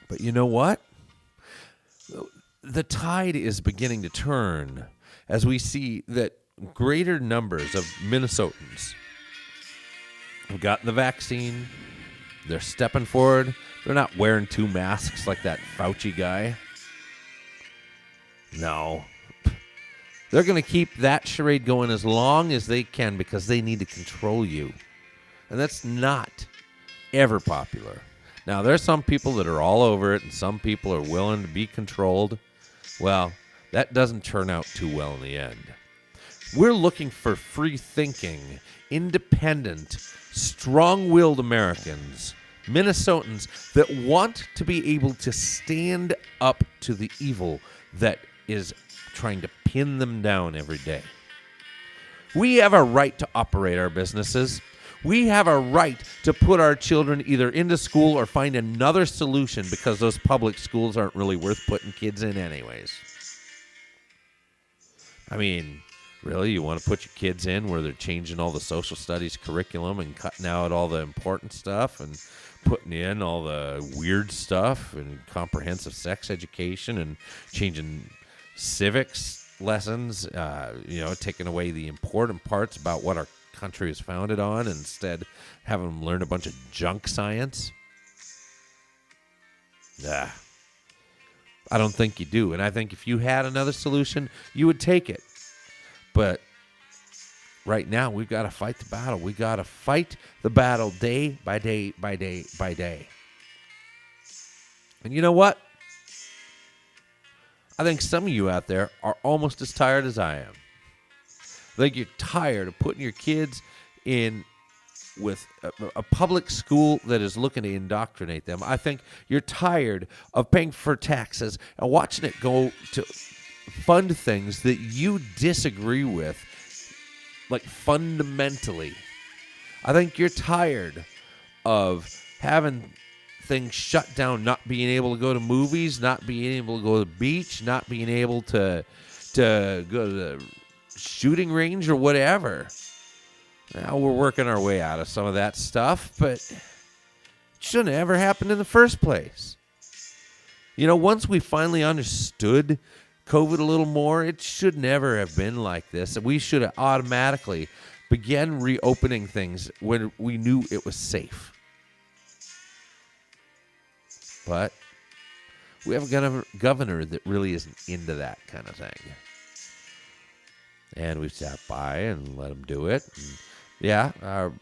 But you know what? The tide is beginning to turn as we see that greater numbers of Minnesotans have gotten the vaccine. They're stepping forward. They're not wearing 2 masks like that Fauci guy. No. They're going to keep that charade going as long as they can because they need to control you. And that's not ever popular. Now, there's some people that are all over it and some people are willing to be controlled. Well, that doesn't turn out too well in the end. We're looking for free-thinking, independent, strong-willed Americans, Minnesotans that want to be able to stand up to the evil that is trying to pin them down every day. We have a right to operate our businesses. We have a right to put our children either into school or find another solution because those public schools aren't really worth putting kids in anyways. I mean, really, you want to put your kids in where they're changing all the social studies curriculum and cutting out all the important stuff and putting in all the weird stuff and comprehensive sex education and changing civics lessons, taking away the important parts about what our country is founded on and instead having them learn a bunch of junk science? I don't think you do. And I think if you had another solution, you would take it. But right now, we've got to fight the battle. We got to fight the battle day by day by day by day. And you know what? I think some of you out there are almost as tired as I am. I think you're tired of putting your kids in with a public school that is looking to indoctrinate them. I think you're tired of paying for taxes and watching it go to fund things that you disagree with, like fundamentally. I think you're tired of having things shut down, not being able to go to movies, not being able to go to the beach, not being able to go to the shooting range or whatever. Now we're working our way out of some of that stuff, but it shouldn't have ever happened in the first place. Once we finally understood COVID a little more, it should never have been like this. We should have automatically began reopening things when we knew it was safe. But we have a governor that really isn't into that kind of thing. And we've sat by and let him do it. And yeah,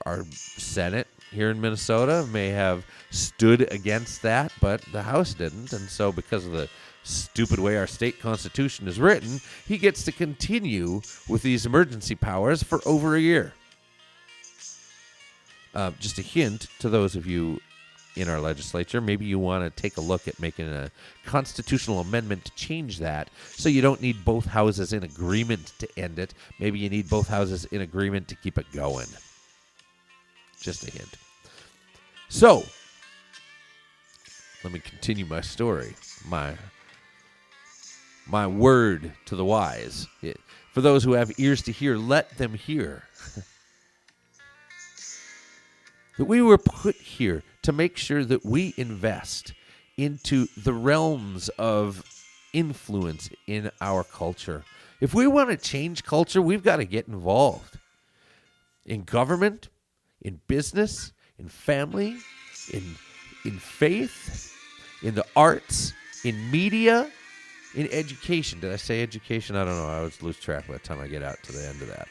our Senate here in Minnesota may have stood against that, but the House didn't. And so because of the stupid way our state constitution is written, he gets to continue with these emergency powers for over a year. Just a hint to those of you in our legislature, maybe you want to take a look at making a constitutional amendment to change that so you don't need both houses in agreement to end it. Maybe you need both houses in agreement to keep it going. Just a hint. So, let me continue my story. My word to the wise. For those who have ears to hear, let them hear. That we were put here to make sure that we invest into the realms of influence in our culture. If we want to change culture, we've got to get involved in government, in business, in family, in faith, in the arts, in media, in education. Did I say education? I don't know. I always lose track by the time I get out to the end of that.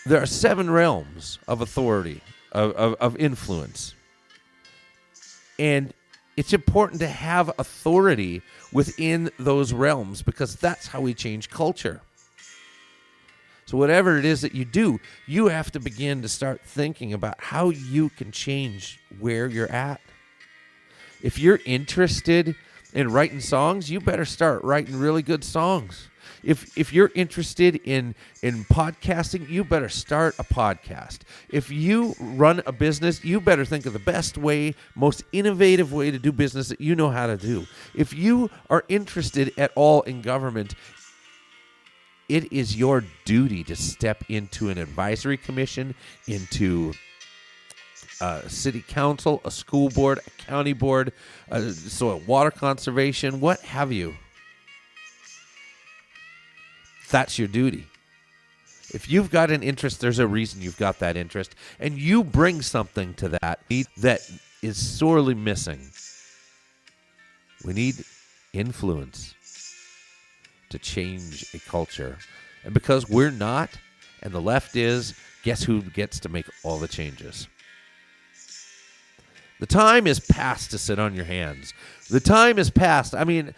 There are 7 realms of authority, of influence. And it's important to have authority within those realms because that's how we change culture. So whatever it is that you do, you have to begin to start thinking about how you can change where you're at. If you're interested in writing songs, you better start writing really good songs. If you're interested in podcasting, you better start a podcast. If you run a business, you better think of the best way, most innovative way to do business that you know how to do. If you are interested at all in government, it is your duty to step into an advisory commission, into a city council, a school board, a county board, soil water conservation, what have you. That's your duty. If you've got an interest, there's a reason you've got that interest, and you bring something to that is sorely missing. We need influence to change a culture. And because we're not, and the left is, guess who gets to make all the changes? The time is past to sit on your hands. The time is past. I mean,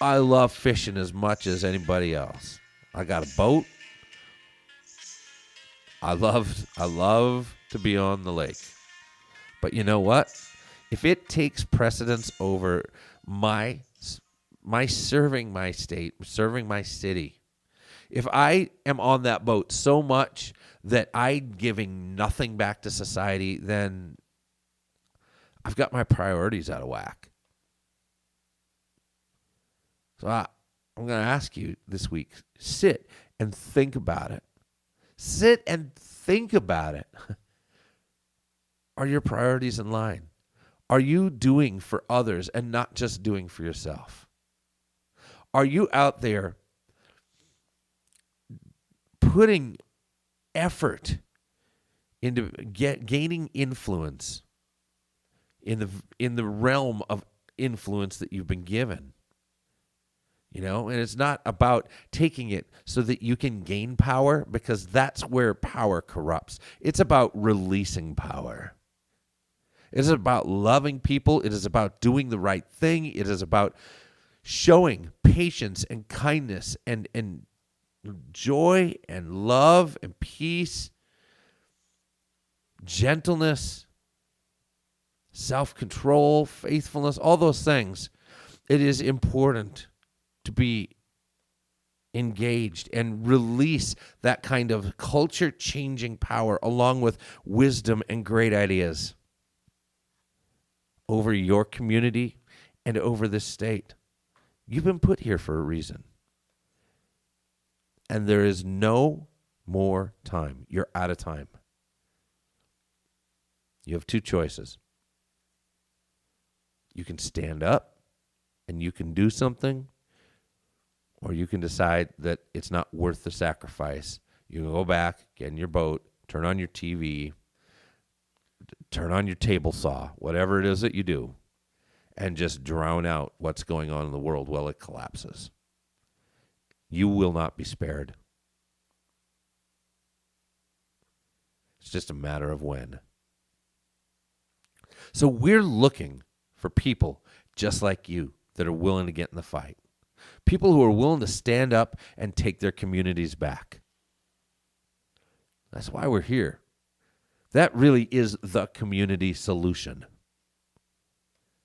I love fishing as much as anybody else. I got a boat. I love to be on the lake. But you know what? If it takes precedence over my serving my state, serving my city, if I am on that boat so much that I'm giving nothing back to society, then I've got my priorities out of whack. So I'm going to ask you this week, sit and think about it. Sit and think about it. Are your priorities in line? Are you doing for others and not just doing for yourself? Are you out there putting effort into gaining influence in the realm of influence that you've been given? You know, and it's not about taking it so that you can gain power, because that's where power corrupts. It's about releasing power. It is about loving people. It is about doing the right thing. It is about showing patience and kindness and joy and love and peace, gentleness, self-control, faithfulness, all those things. It is important to be engaged and release that kind of culture-changing power along with wisdom and great ideas over your community and over this state. You've been put here for a reason. And there is no more time. You're out of time. You have 2 choices. You can stand up and you can do something, or you can decide that it's not worth the sacrifice. You can go back, get in your boat, turn on your TV, turn on your table saw, whatever it is that you do, and just drown out what's going on in the world while it collapses. You will not be spared. It's just a matter of when. So we're looking for people just like you that are willing to get in the fight. People who are willing to stand up and take their communities back. That's why we're here. That really is the community solution.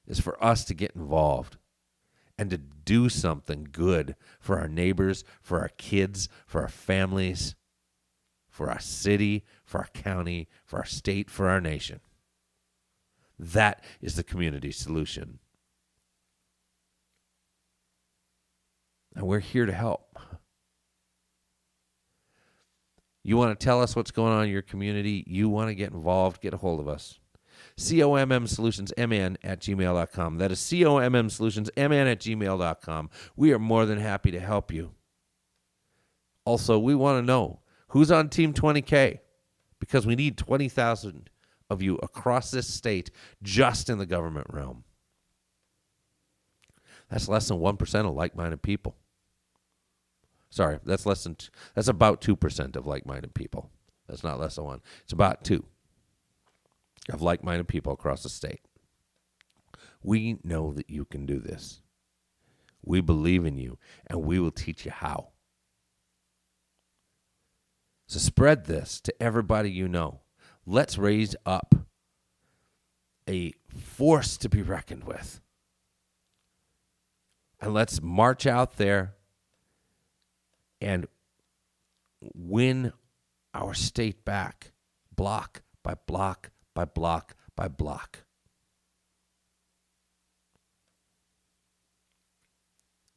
Is for us to get involved and to do something good for our neighbors, for our kids, for our families, for our city, for our county, for our state, for our nation. That is the community solution. And we're here to help. You want to tell us what's going on in your community? You want to get involved? Get a hold of us. COMMsolutionsMN@gmail.com. That is COMMsolutionsMN@gmail.com. We are more than happy to help you. Also, we want to know who's on Team 20K, because we need 20,000 of you across this state just in the government realm. That's less than 1% of like-minded people. Sorry, that's about 2% of like-minded people. That's not less than 1. It's about 2 of like-minded people across the state. We know that you can do this. We believe in you, and we will teach you how. So spread this to everybody you know. Let's raise up a force to be reckoned with. And let's march out there and win our state back, block by block by block by block.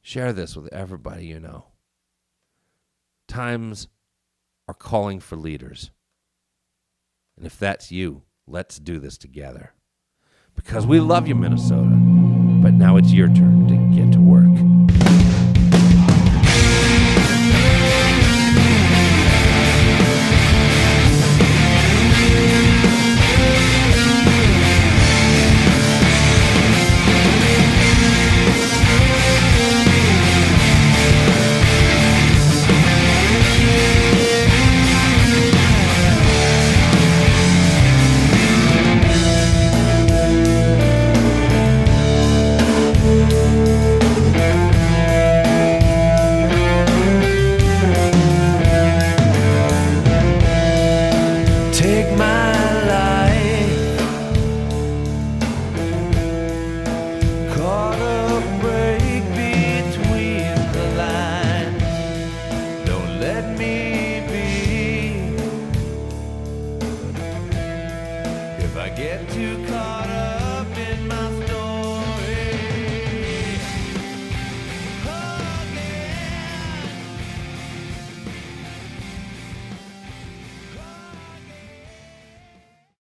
Share this with everybody you know. Times are calling for leaders. And if that's you, let's do this together. Because we love you, Minnesota. But now it's your turn to get to work. If I get too caught